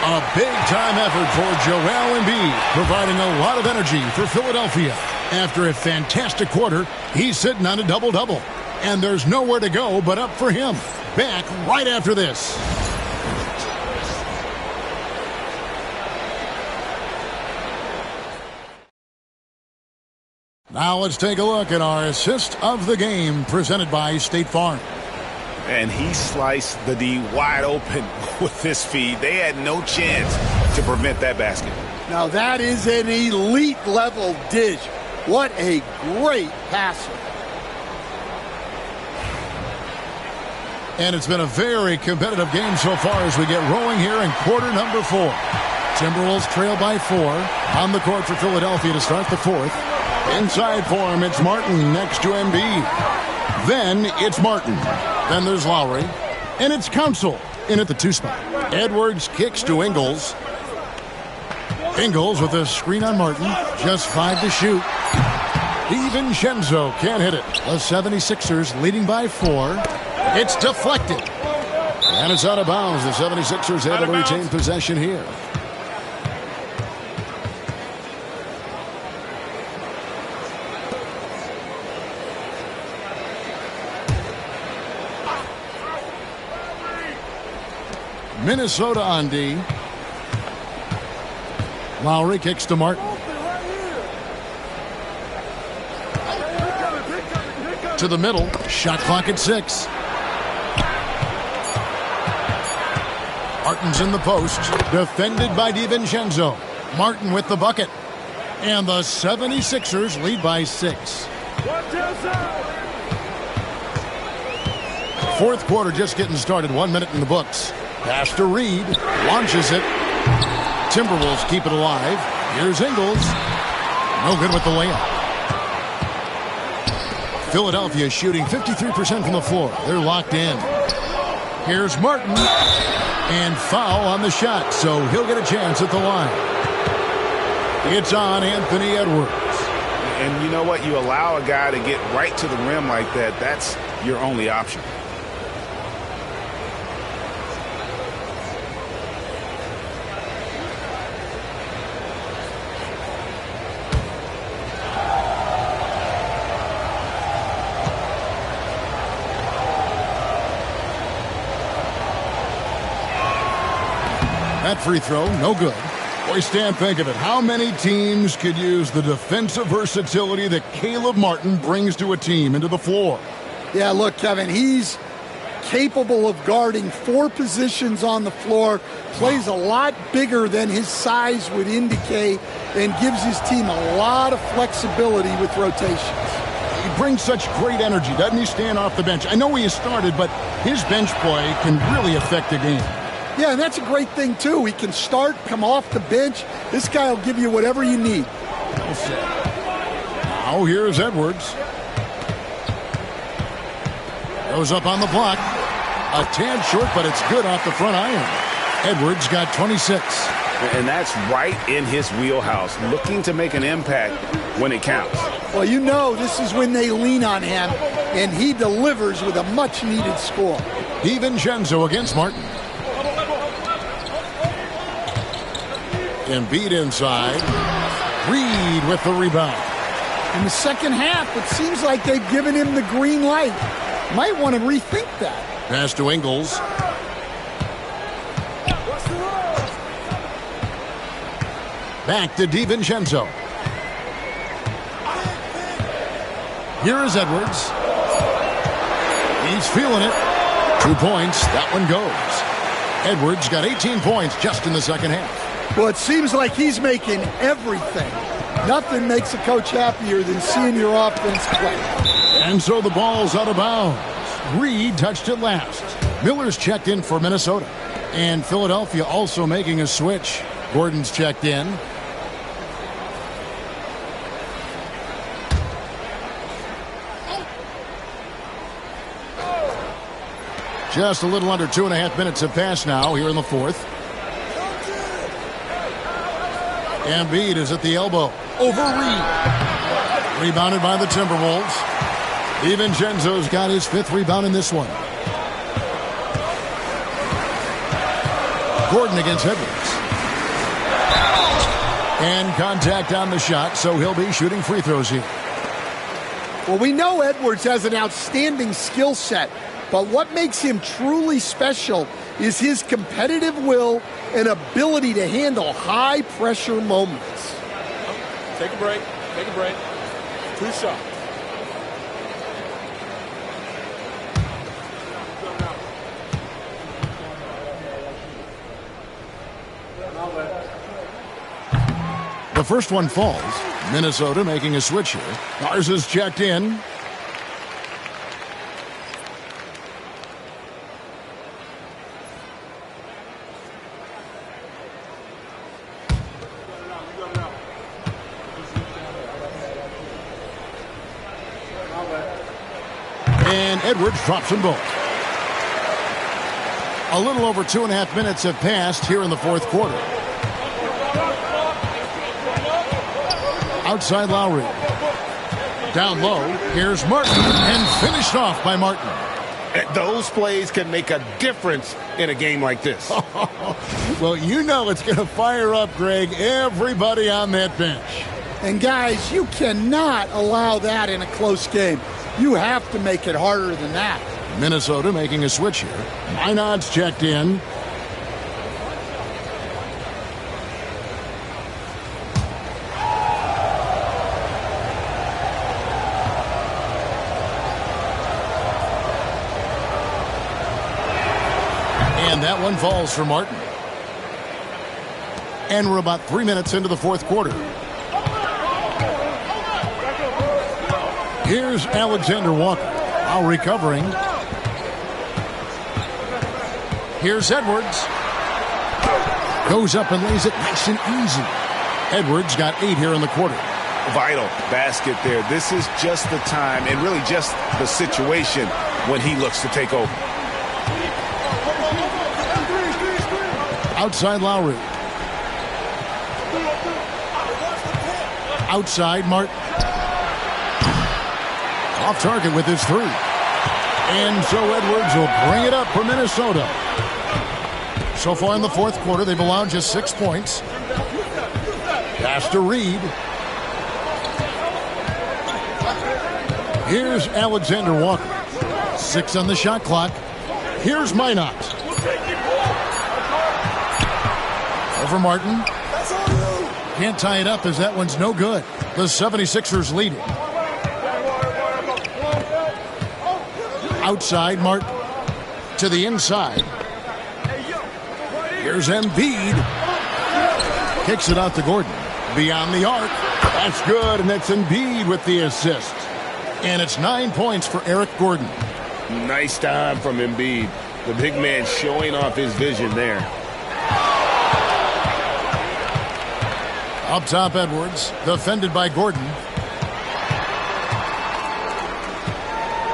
A big-time effort for Joel Embiid, providing a lot of energy for Philadelphia. After a fantastic quarter, he's sitting on a double-double. And there's nowhere to go but up for him. Back right after this. Now let's take a look at our assist of the game presented by State Farm. And he sliced the D wide open with this feed. They had no chance to prevent that basket. Now that is an elite level dish. What a great passer. And it's been a very competitive game so far as we get rolling here in quarter number 4. Timberwolves trail by 4 on the court for Philadelphia to start the 4th. Inside for him, it's Martin next to Embiid. Then it's Martin. Then there's Lowry. And it's Council in at the 2 spot. Edwards kicks to Ingles. Ingles with a screen on Martin. Just 5 to shoot. DiVincenzo can't hit it. The 76ers leading by 4. It's deflected. And it's out of bounds. The 76ers able to retain possession here. Minnesota on D. Lowry kicks to Martin. To the middle. Shot clock at 6. Martin's in the post. Defended by DiVincenzo. Martin with the bucket. And the 76ers lead by 6. Fourth quarter just getting started. 1 minute in the books. Pass to Reed. Launches it. Timberwolves keep it alive. Here's Ingles. No good with the layup. Philadelphia shooting 53% from the floor. They're locked in. Here's Martin. And foul on the shot, so he'll get a chance at the line. It's on Anthony Edwards. And you know what? You allow a guy to get right to the rim like that. That's your only option. That free throw, no good. Boy, Stan, think of it. How many teams could use the defensive versatility that Caleb Martin brings to a team into the floor? Yeah, look, Kevin, he's capable of guarding 4 positions on the floor, plays a lot bigger than his size would indicate, and gives his team a lot of flexibility with rotations. He brings such great energy, doesn't he, stand off the bench? I know he has started, but his bench play can really affect the game. Yeah, and that's a great thing, too. He can start, come off the bench. This guy will give you whatever you need. Well said. Now here's Edwards. Goes up on the block. A tad short, but it's good off the front iron. Edwards got 26. And that's right in his wheelhouse, looking to make an impact when it counts. Well, you know this is when they lean on him, and he delivers with a much-needed score. DiVincenzo against Martin. Embiid inside. Reed with the rebound. In the second half, it seems like they've given him the green light. Might want to rethink that. Pass to Ingles. Back to DiVincenzo. Here is Edwards. He's feeling it. 2 points. That one goes. Edwards got 18 points just in the second half. Well, it seems like he's making everything. Nothing makes a coach happier than seeing your offense play. And so the ball's out of bounds. Reed touched it last. Miller's checked in for Minnesota. And Philadelphia also making a switch. Gordon's checked in. Just a little under 2.5 minutes have passed now here in the fourth. Embiid is at the elbow. Over Reed. Rebounded by the Timberwolves. DiVincenzo's got his 5th rebound in this one. Gordon against Edwards. And contact on the shot, so he'll be shooting free throws here. Well, we know Edwards has an outstanding skill set, but what makes him truly special is his competitive will and ability to handle high-pressure moments. Take a break. Take a break. 2 shots. The first one falls. Minnesota making a switch here. Garza's checked in. And Edwards drops them both. A little over 2.5 minutes have passed here in the fourth quarter. Outside Lowry. Down low, here's Martin, and finished off by Martin. Those plays can make a difference in a game like this. Well, you know it's going to fire up, Greg, everybody on that bench. And guys, you cannot allow that in a close game. You have to make it harder than that. Minnesota making a switch here. Minot's checked in. And that one falls for Martin. And we're about 3 minutes into the fourth quarter. Here's Alexander Walker, now recovering. Here's Edwards. Goes up and lays it nice and easy. Edwards got 8 here in the quarter. Vital basket there. This is just the time and really just the situation when he looks to take over. Outside Lowry. Outside Martin. Off target with his 3. And so Edwards will bring it up for Minnesota. So far in the fourth quarter, they've allowed just 6 points. Pass to Reed. Here's Alexander Walker. 6 on the shot clock. Here's Minot. Over Martin. Can't tie it up as that one's no good. The 76ers lead it. Outside Martin. To the inside. Here's Embiid. Kicks it out to Gordon. Beyond the arc. That's good, and that's Embiid with the assist. And it's 9 points for Eric Gordon. Nice time from Embiid. The big man showing off his vision there. Up top, Edwards, defended by Gordon.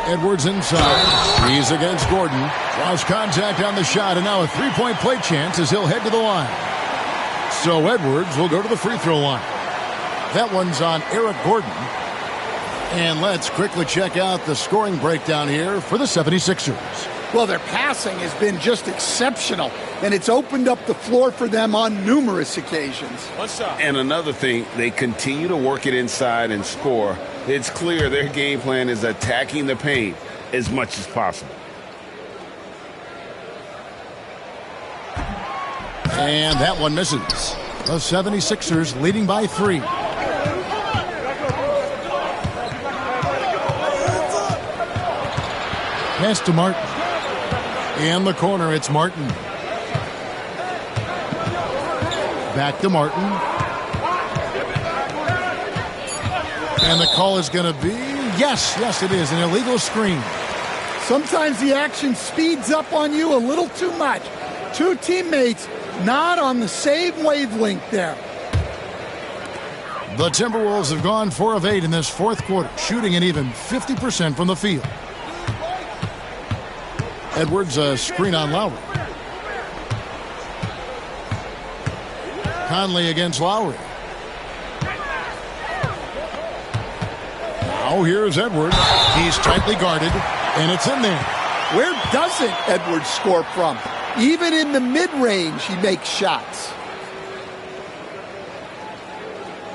Edwards inside. He's against Gordon. Lost contact on the shot, and now a three-point play chance as he'll head to the line. So Edwards will go to the free throw line. That one's on Eric Gordon. And let's quickly check out the scoring breakdown here for the 76ers. Well, their passing has been just exceptional, and it's opened up the floor for them on numerous occasions. One shot. And another thing, they continue to work it inside and score. It's clear their game plan is attacking the paint as much as possible. And that one misses. The 76ers leading by 3. Pass to Martin. In the corner, it's Martin. Back to Martin. And the call is going to be, yes, it is, an illegal screen. Sometimes the action speeds up on you a little too much. Two teammates not on the same wavelength there. The Timberwolves have gone 4 of 8 in this fourth quarter, shooting an even 50% from the field. Edwards, a screen on Lowry. Conley against Lowry. Now here's Edwards. He's tightly guarded, and it's in there. Where doesn't Edwards score from? Even in the mid-range, he makes shots.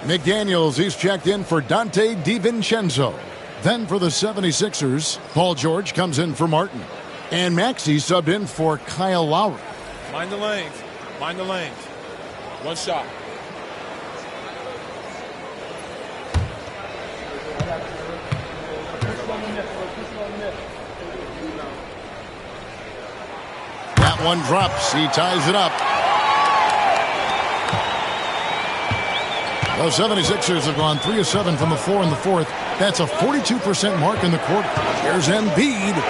McDaniels, he's checked in for Dante DiVincenzo. Then for the 76ers, Paul George comes in for Martin. And Maxey subbed in for Kyle Lowry. Mind the lanes. Mind the lanes. One shot. That one drops. He ties it up. The 76ers have gone 3 of 7 from the floor in the fourth. That's a 42% mark in the quarter. Here's Embiid.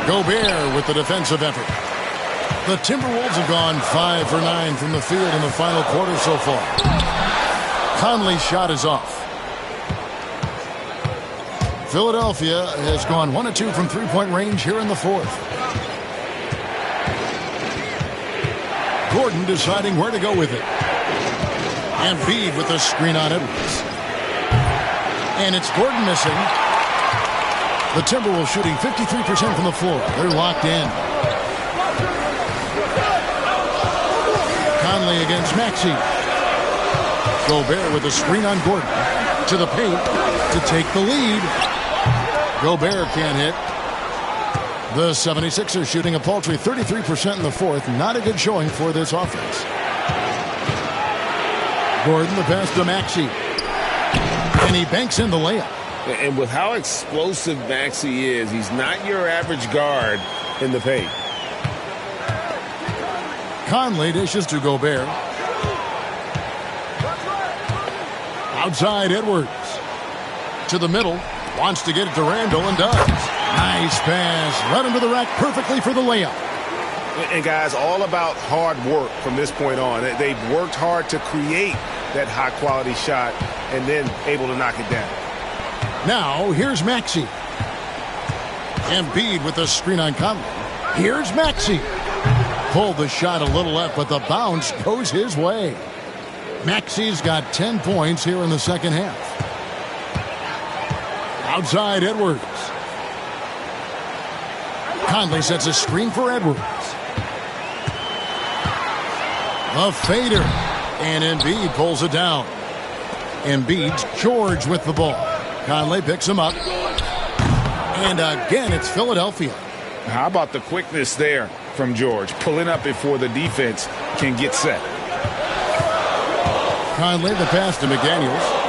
Gobert with the defensive effort. The Timberwolves have gone 5 for 9 from the field in the final quarter so far. Conley's shot is off. Philadelphia has gone 1 of 2 from three-point range here in the fourth. Gordon deciding where to go with it. Embiid with a screen on Edwards. And it's Gordon missing. The Timberwolves shooting 53% from the floor. They're locked in. Conley against Maxey. Gobert with a screen on Gordon. To the paint to take the lead. Gobert can't hit. The 76ers shooting a paltry 33% in the fourth. Not a good showing for this offense. Gordon the pass to Maxey. And he banks in the layup. And with how explosive Maxey is, he's not your average guard in the paint. Conley dishes to Gobert. Outside Edwards. To the middle. Wants to get it to Randall and does. Nice pass. Led him to the rack perfectly for the layup. And guys, all about hard work from this point on. They've worked hard to create that high-quality shot and then able to knock it down. Now, here's Maxey. Embiid with the screen on Conley. Here's Maxey. Pulled the shot a little left, but the bounce goes his way. Maxey's got 10 points here in the second half. Outside Edwards. Conley sets a screen for Edwards. A fader. And Embiid pulls it down. Embiid's George with the ball. Conley picks him up. And again, it's Philadelphia. How about the quickness there from George, pulling up before the defense can get set? Conley, the pass to McDaniels.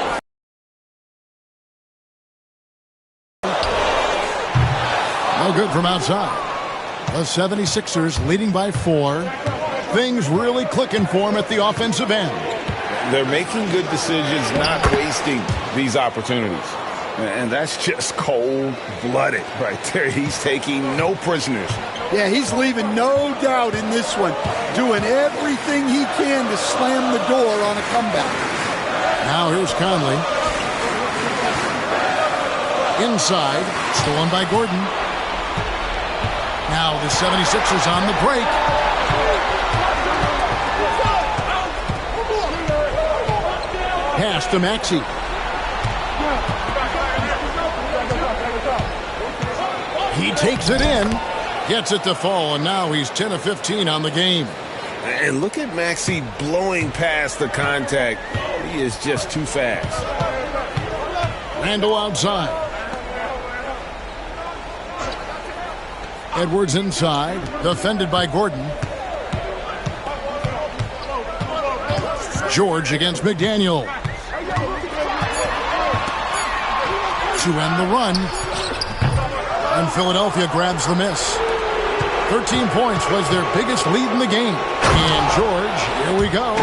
No good from outside. The 76ers leading by 4. Things really clicking for them at the offensive end. They're making good decisions, not wasting these opportunities. And that's just cold-blooded right there. He's taking no prisoners. Yeah, he's leaving no doubt in this one. Doing everything he can to slam the door on a comeback. Now here's Conley. Inside. Stolen by Gordon. Now the 76ers on the break. Pass to Maxey. He takes it in. Gets it to fall, and now he's 10 of 15 on the game. And look at Maxey blowing past the contact. He is just too fast. Randall outside. Edwards inside. Defended by Gordon. George against McDaniel. To end the run. And Philadelphia grabs the miss. 13 points was their biggest lead in the game. And George, here we go.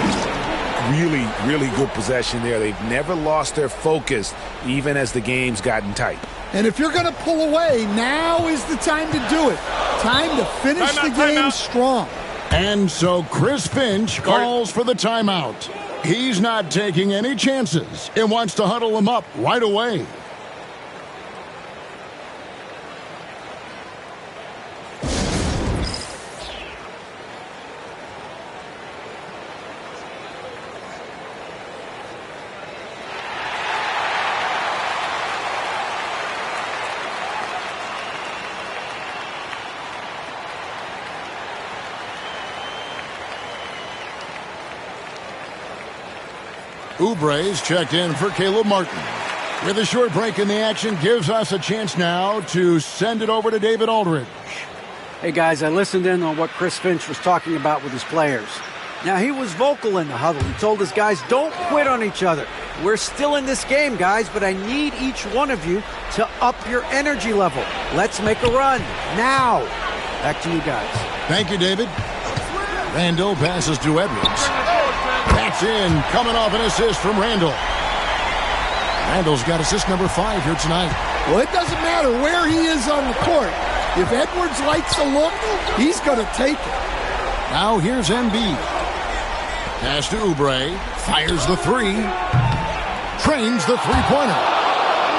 Really, really good possession there. They've never lost their focus, even as the game's gotten tight. And if you're going to pull away, now is the time to do it. Time to finish the game strong. And so Chris Finch calls for the timeout. He's not taking any chances and wants to huddle them up right away. Oubre's checked in for Caleb Martin. With a short break in the action, gives us a chance now to send it over to David Aldridge. Hey, guys, I listened in on what Chris Finch was talking about with his players. Now, he was vocal in the huddle. He told his guys, don't quit on each other. We're still in this game, guys, but I need each one of you to up your energy level. Let's make a run now. Back to you guys. Thank you, David. Randall passes to Edwards. That's in, coming off an assist from Randall. Randall's got assist number 5 here tonight. Well, it doesn't matter where he is on the court. If Edwards likes the look, he's going to take it. Now here's Embiid. Pass to Oubre. Fires the 3. Trains the three-pointer.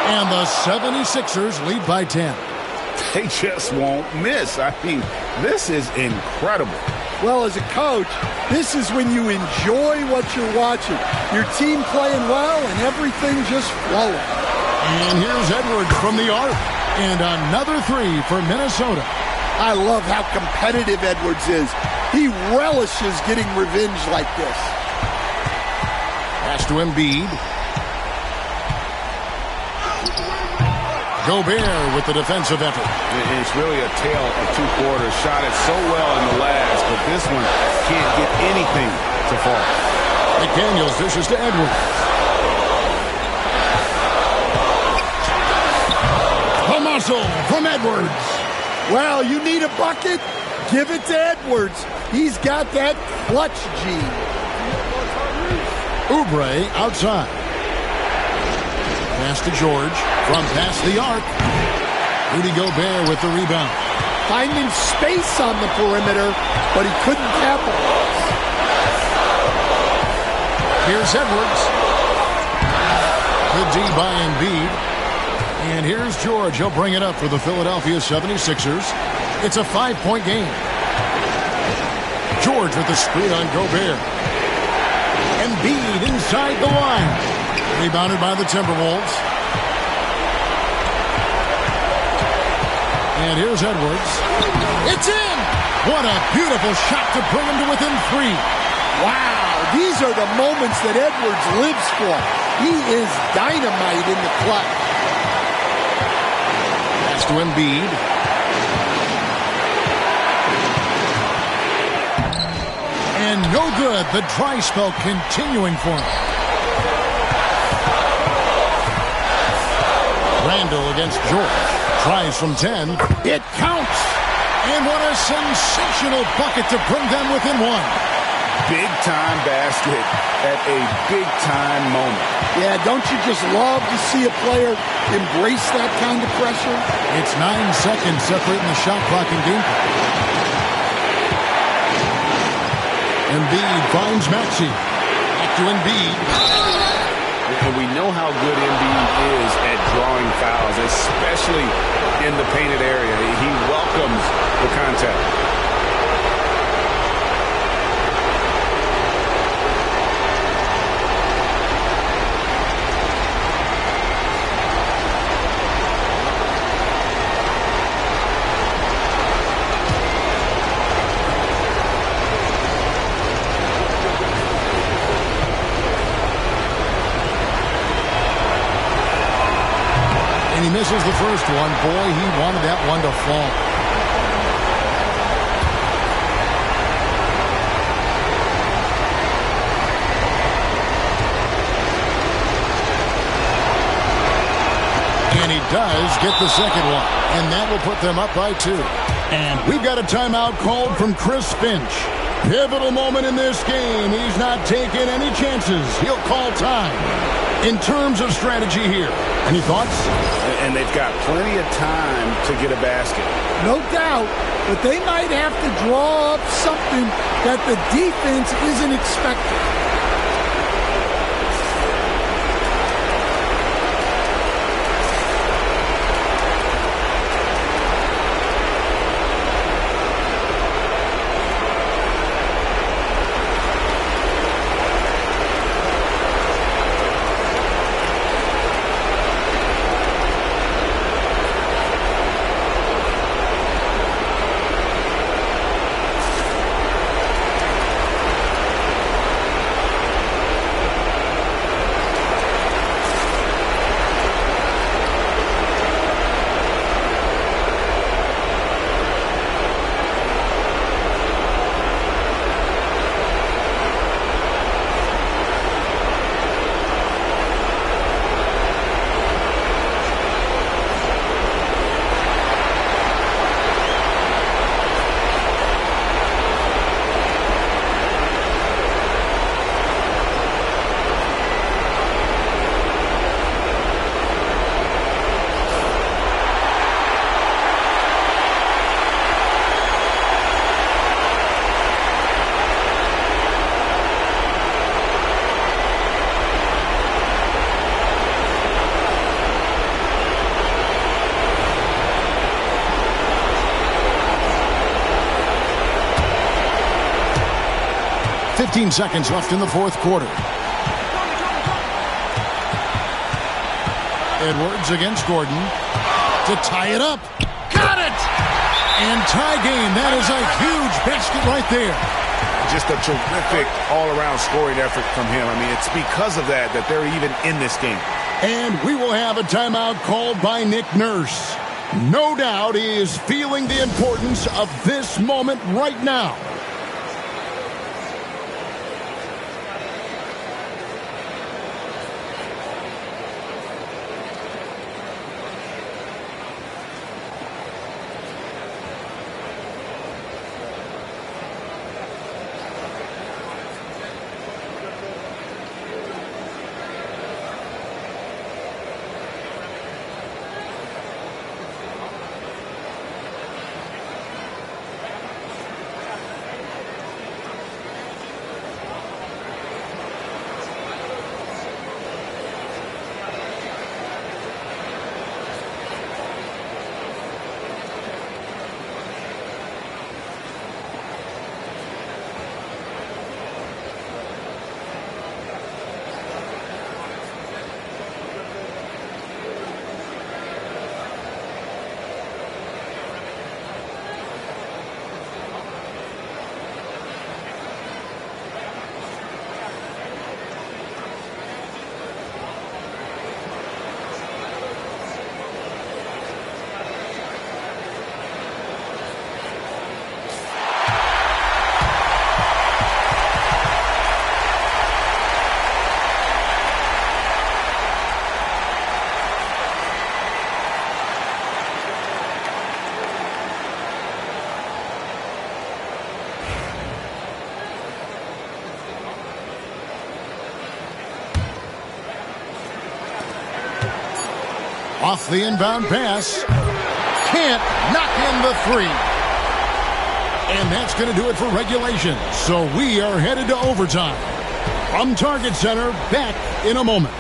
And the 76ers lead by 10. They just won't miss. I mean, this is incredible. Well, as a coach, this is when you enjoy what you're watching. Your team playing well and everything just flowing. And here's Edwards from the arc. And another 3 for Minnesota. I love how competitive Edwards is. He relishes getting revenge like this. Pass to Embiid. Gobert with the defensive effort. It's really a tale of 2 quarters. Shot it so well in the last, but this one can't get anything to fall. McDaniels dishes to Edwards. The muscle from Edwards. Well, you need a bucket? Give it to Edwards. He's got that clutch gene. Oubre outside. Pass to George from past the arc. Rudy Gobert with the rebound. Finding space on the perimeter, but he couldn't capitalize. Here's Edwards. Good D by Embiid. And here's George. He'll bring it up for the Philadelphia 76ers. It's a 5-point game. George with the screen on Gobert. Embiid inside the line. Rebounded by the Timberwolves. And here's Edwards. It's in! What a beautiful shot to bring him to within 3. Wow, these are the moments that Edwards lives for. He is dynamite in the clutch. Pass to Embiid. And no good. The dry spell continuing for him. Randall against George. Tries from 10. It counts. And what a sensational bucket to bring them within one. Big-time basket at a big-time moment. Yeah, don't you just love to see a player embrace that kind of pressure? It's 9 seconds separating the shot clock and game clock. Embiid finds Maxey. Back to Embiid. And we know how good Embiid is at drawing fouls, especially in the painted area. He welcomes the contact. He misses the first one. Boy, he wanted that one to fall. And he does get the second one. And that will put them up by 2. And we've got a timeout called from Chris Finch. Pivotal moment in this game. He's not taking any chances. He'll call time. In terms of strategy here, any thoughts? And they've got plenty of time to get a basket. No doubt, but they might have to draw up something that the defense isn't expecting. Seconds left in the fourth quarter. Edwards against Gordon to tie it up. Got it! And tie game. That is a huge basket right there. Just a terrific all-around scoring effort from him. I mean, it's because of that they're even in this game. And we will have a timeout called by Nick Nurse. No doubt he is feeling the importance of this moment right now. Off the inbound pass. Can't knock in the three. And that's going to do it for regulation. So we are headed to overtime. From Target Center, back in a moment.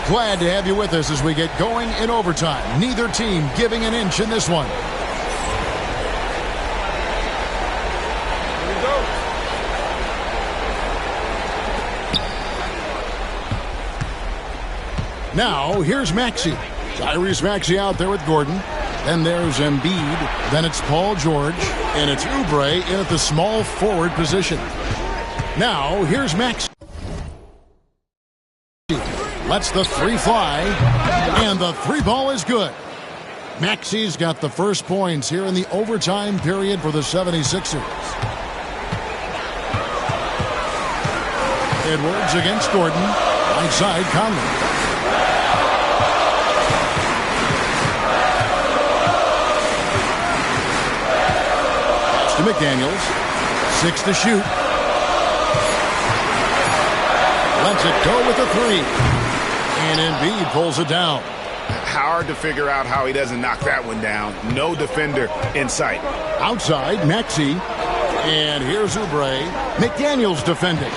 Glad to have you with us as we get going in overtime. Neither team giving an inch in this one. Here we go. Now, here's Maxey. Tyrese Maxey out there with Gordon. Then there's Embiid. Then it's Paul George. And it's Oubre in at the small forward position. Now, here's Maxey. Lets the three fly, and the three ball is good. Maxey's got the first points here in the overtime period for the 76ers. Edwards against Gordon. Right side, Conley. Pass to McDaniels. 6 to shoot. Lets it go with the three. And Embiid pulls it down. Hard to figure out how he doesn't knock that one down. No defender in sight. Outside, Maxey. And here's Oubre. McDaniels defending.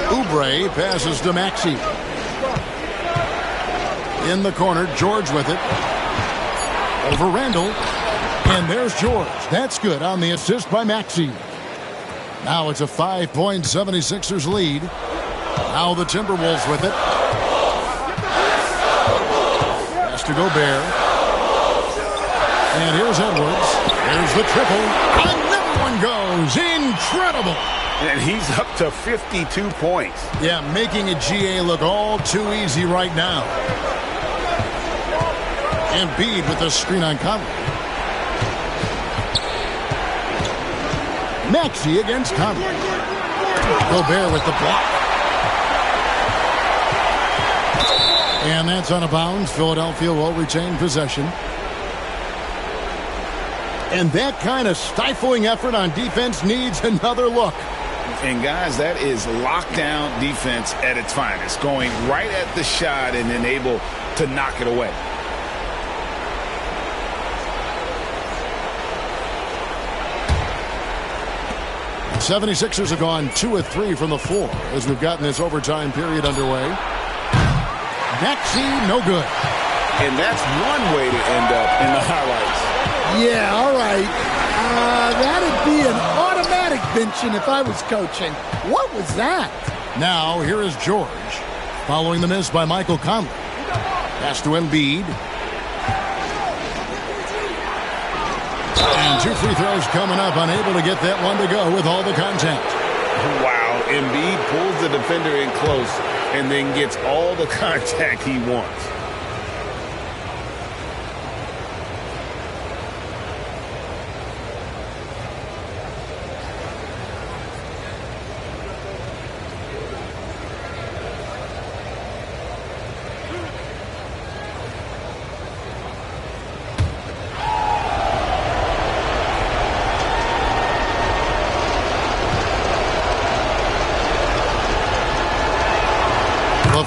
Oubre passes to Maxey. In the corner, George with it. Over Randall. And there's George. That's good on the assist by Maxey. Now it's a 5-point 76ers lead. Now the Timberwolves with it. Pass to Gobert. And here's Edwards. There's the triple. Another one goes. Incredible. And he's up to 52 points. Yeah, making a GA look all too easy right now. Embiid with the screen on Conley. Maxey against Conley. Gobert with the block. And that's out of bounds. Philadelphia will retain possession. And that kind of stifling effort on defense needs another look. And guys, that is lockdown defense at its finest. Going right at the shot and then able to knock it away. The 76ers have gone 2 of 3 from the floor as we've gotten this overtime period underway. Maxey, no good. And that's one way to end up in the highlights. Yeah, all right. That'd be an automatic benching if I was coaching. What was that? Now, here is George, following the miss by Michael Conley. Pass to Embiid. And 2 free throws coming up, unable to get that one to go with all the contact. Wow, Embiid pulls the defender in close and then gets all the contact he wants.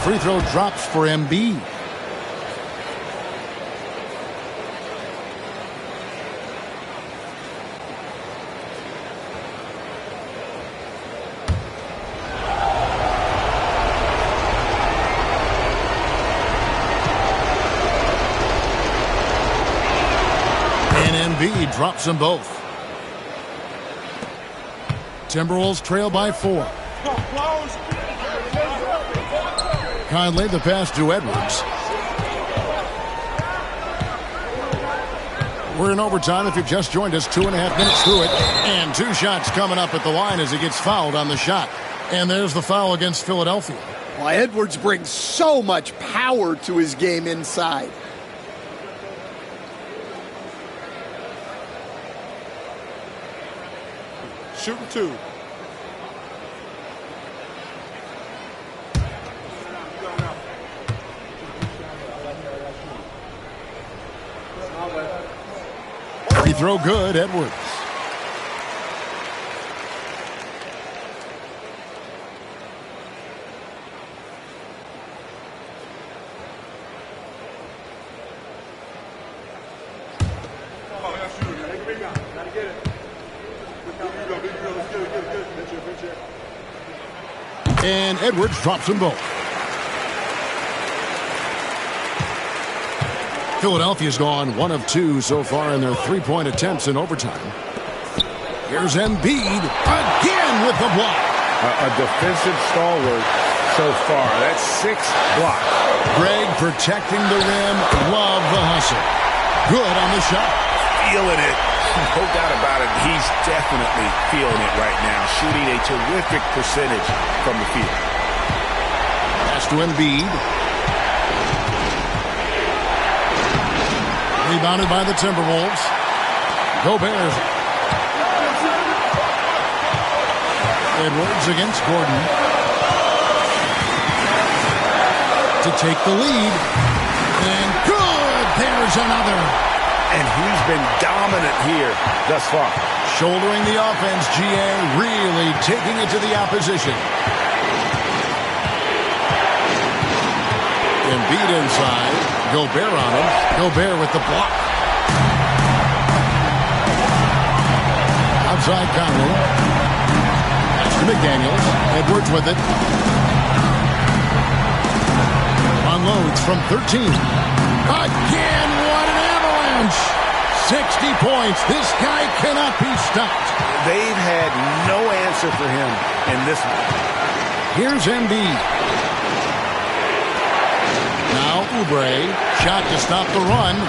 Free throw drops for Embiid. And Embiid drops them both. Timberwolves trail by 4. Conley, the pass to Edwards. We're in overtime if you've just joined us. 2.5 minutes through it. And 2 shots coming up at the line as he gets fouled on the shot. And there's the foul against Philadelphia. Well, Edwards brings so much power to his game inside. Shooting 2. throw good, Edwards. And Edwards drops them both. Philadelphia's gone 1 of 2 so far in their three-point attempts in overtime. Here's Embiid again with the block. A defensive stalwart so far. That's 6 blocks. Greg protecting the rim. Love the hustle. Good on the shot. Feeling it. No doubt about it. He's definitely feeling it right now. Shooting a terrific percentage from the field. Pass to Embiid. Rebounded by the Timberwolves. Gobert. Edwards against Gordon. To take the lead. And good. There's another. And he's been dominant here thus far. Shouldering the offense, GA really taking it to the opposition. Embiid inside. Gobert on him. Gobert with the block. Outside Conley. That's to McDaniels. Edwards with it. Unloads from 13. Again, what an avalanche. 60 points. This guy cannot be stopped. They've had no answer for him in this one. Here's Embiid. Now Oubre. Shot to stop the run.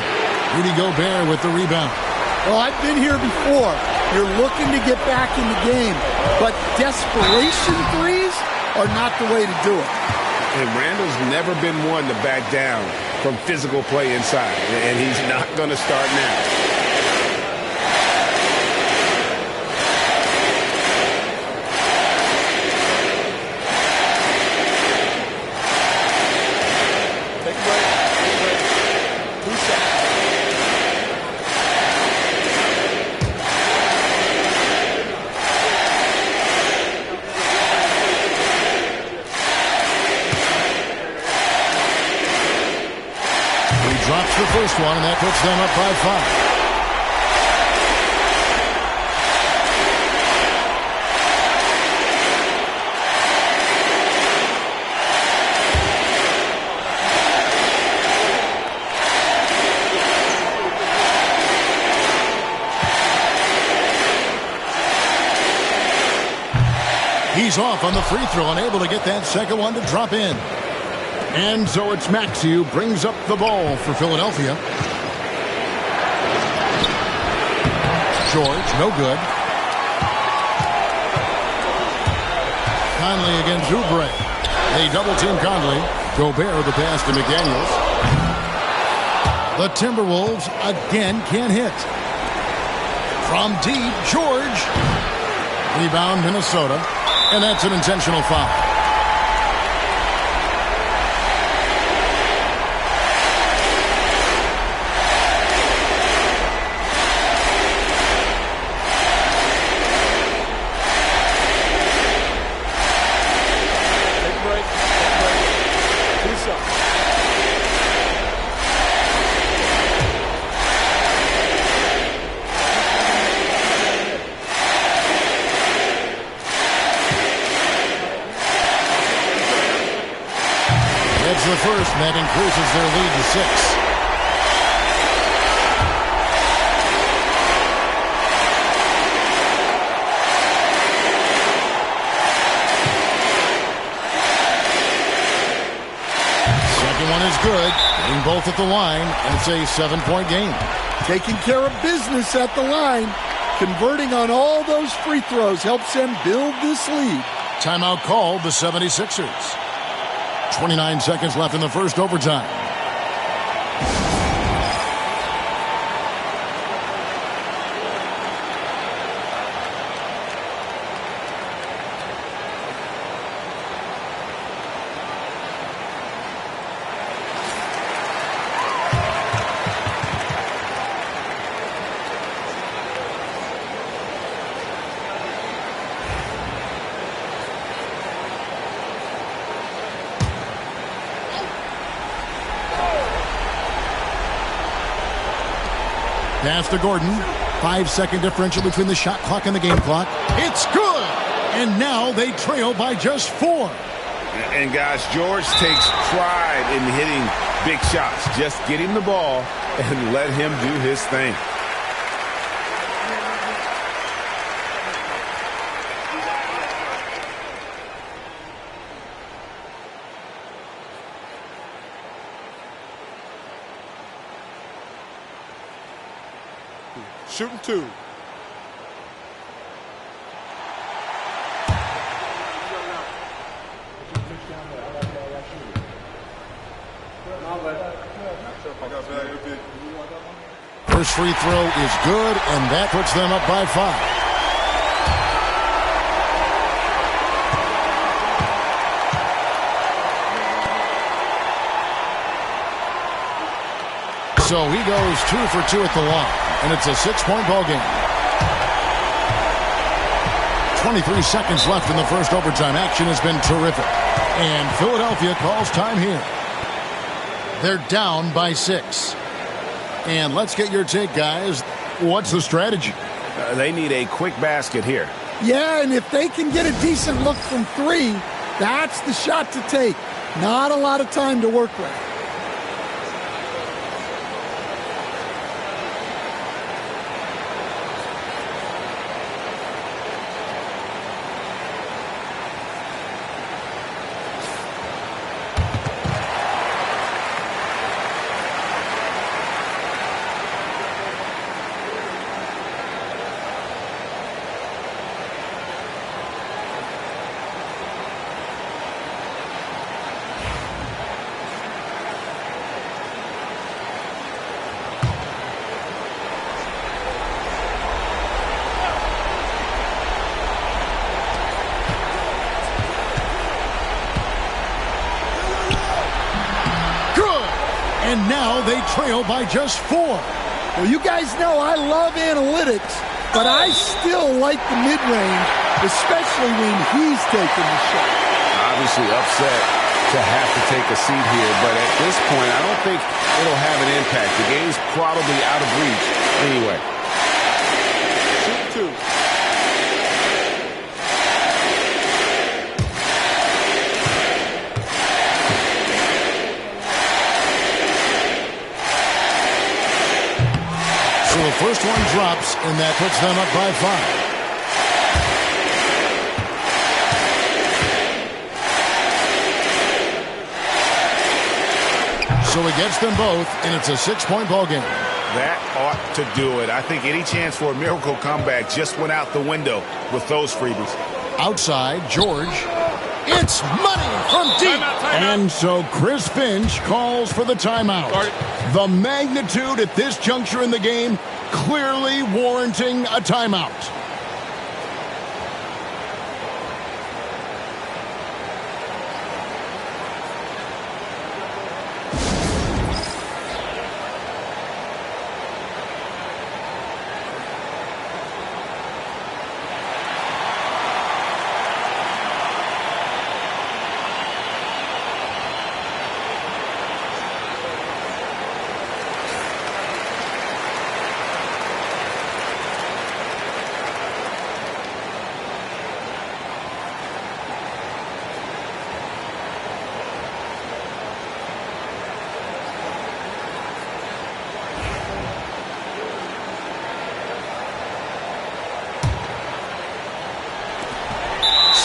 Rudy Gobert with the rebound. Well, I've been here before. You're looking to get back in the game, but desperation threes are not the way to do it. And Randall's never been one to back down from physical play inside, and he's not going to start now. Drops the first one, and that puts them up by 5. He's off on the free throw, unable to get that second one to drop in. And so it's Maxey who brings up the ball for Philadelphia. George, no good. Conley against Oubre. They double-team Conley. Gobert with the pass to McDaniels. The Timberwolves again can't hit. From deep, George. Rebound, Minnesota. And that's an intentional foul. The first, and that increases their lead to 6. Second one is good. Getting both at the line, and it's a 7-point game. Taking care of business at the line. Converting on all those free throws helps them build this lead. Timeout called the 76ers. 29 seconds left in the first overtime. Pass to Gordon. 5-second differential between the shot clock and the game clock. It's good! And now they trail by just 4. And guys, George takes pride in hitting big shots. Just get him the ball and let him do his thing. Shooting 2. First free throw is good, and that puts them up by 5. So he goes 2 for 2 at the line, and it's a 6-point ball game. 23 seconds left in the first overtime. Action has been terrific, and Philadelphia calls time here. They're down by 6. And let's get your take, guys. What's the strategy? They need a quick basket here. Yeah, and if they can get a decent look from 3, that's the shot to take. Not a lot of time to work with. And now they trail by just 4. Well, you guys know I love analytics, but I still like the mid-range, especially when he's taking the shot. Obviously upset to have to take a seat here, but at this point, I don't think it'll have an impact. The game's probably out of reach anyway. Shoot 2. So the first one drops, and that puts them up by 5. So he gets them both, and it's a 6-point ball game. That ought to do it. I think any chance for a miracle comeback just went out the window with those freebies. Outside, George. It's money from deep. And so Chris Finch calls for the timeout. The magnitude at this juncture in the game clearly warranting a timeout.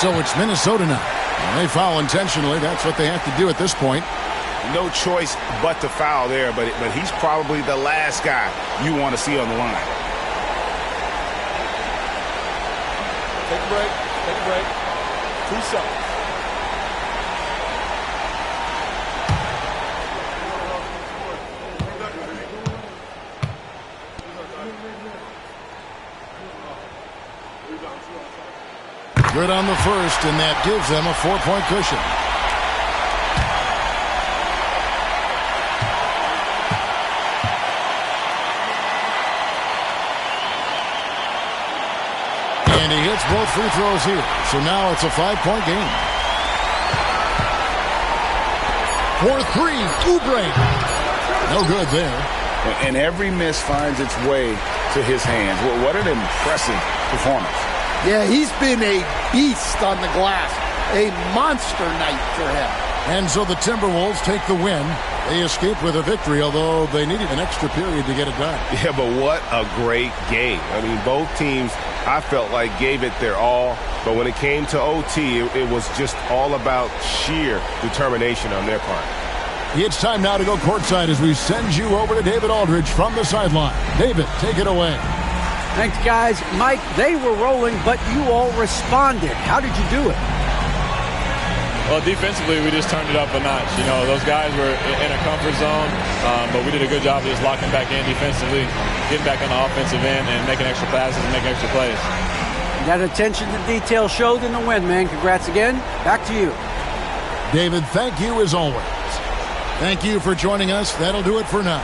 So it's Minnesota now. And they foul intentionally. That's what they have to do at this point. No choice but to foul there, but he's probably the last guy you want to see on the line. Take a break. Take a break. 2 shots. Good on the first, and that gives them a 4-point cushion. And he hits both free throws here. So now it's a 5-point game. For 3, Oubre. No good there. And every miss finds its way to his hands. Well, what an impressive performance. Yeah, he's been a beast on the glass. A monster night for him. And so the Timberwolves take the win. They escape with a victory, although they needed an extra period to get it done. Yeah, but what a great game. I mean, both teams, I felt like, gave it their all. But when it came to OT, it was just all about sheer determination on their part. It's time now to go courtside as we send you over to David Aldridge from the sideline. David, take it away. Thanks, guys. Mike, they were rolling, but you all responded. How did you do it? Well, defensively, we just turned it up a notch. You know, those guys were in a comfort zone, but we did a good job of just locking back in defensively, getting back on the offensive end, and making extra passes and making extra plays. That attention to detail showed in the win, man. Congrats again. Back to you. David, thank you as always. Thank you for joining us. That'll do it for now.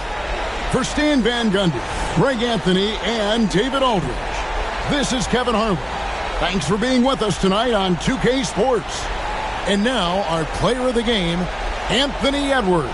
For Stan Van Gundy, Greg Anthony, and David Aldridge, this is Kevin Harlan. Thanks for being with us tonight on 2K Sports. And now, our player of the game, Anthony Edwards.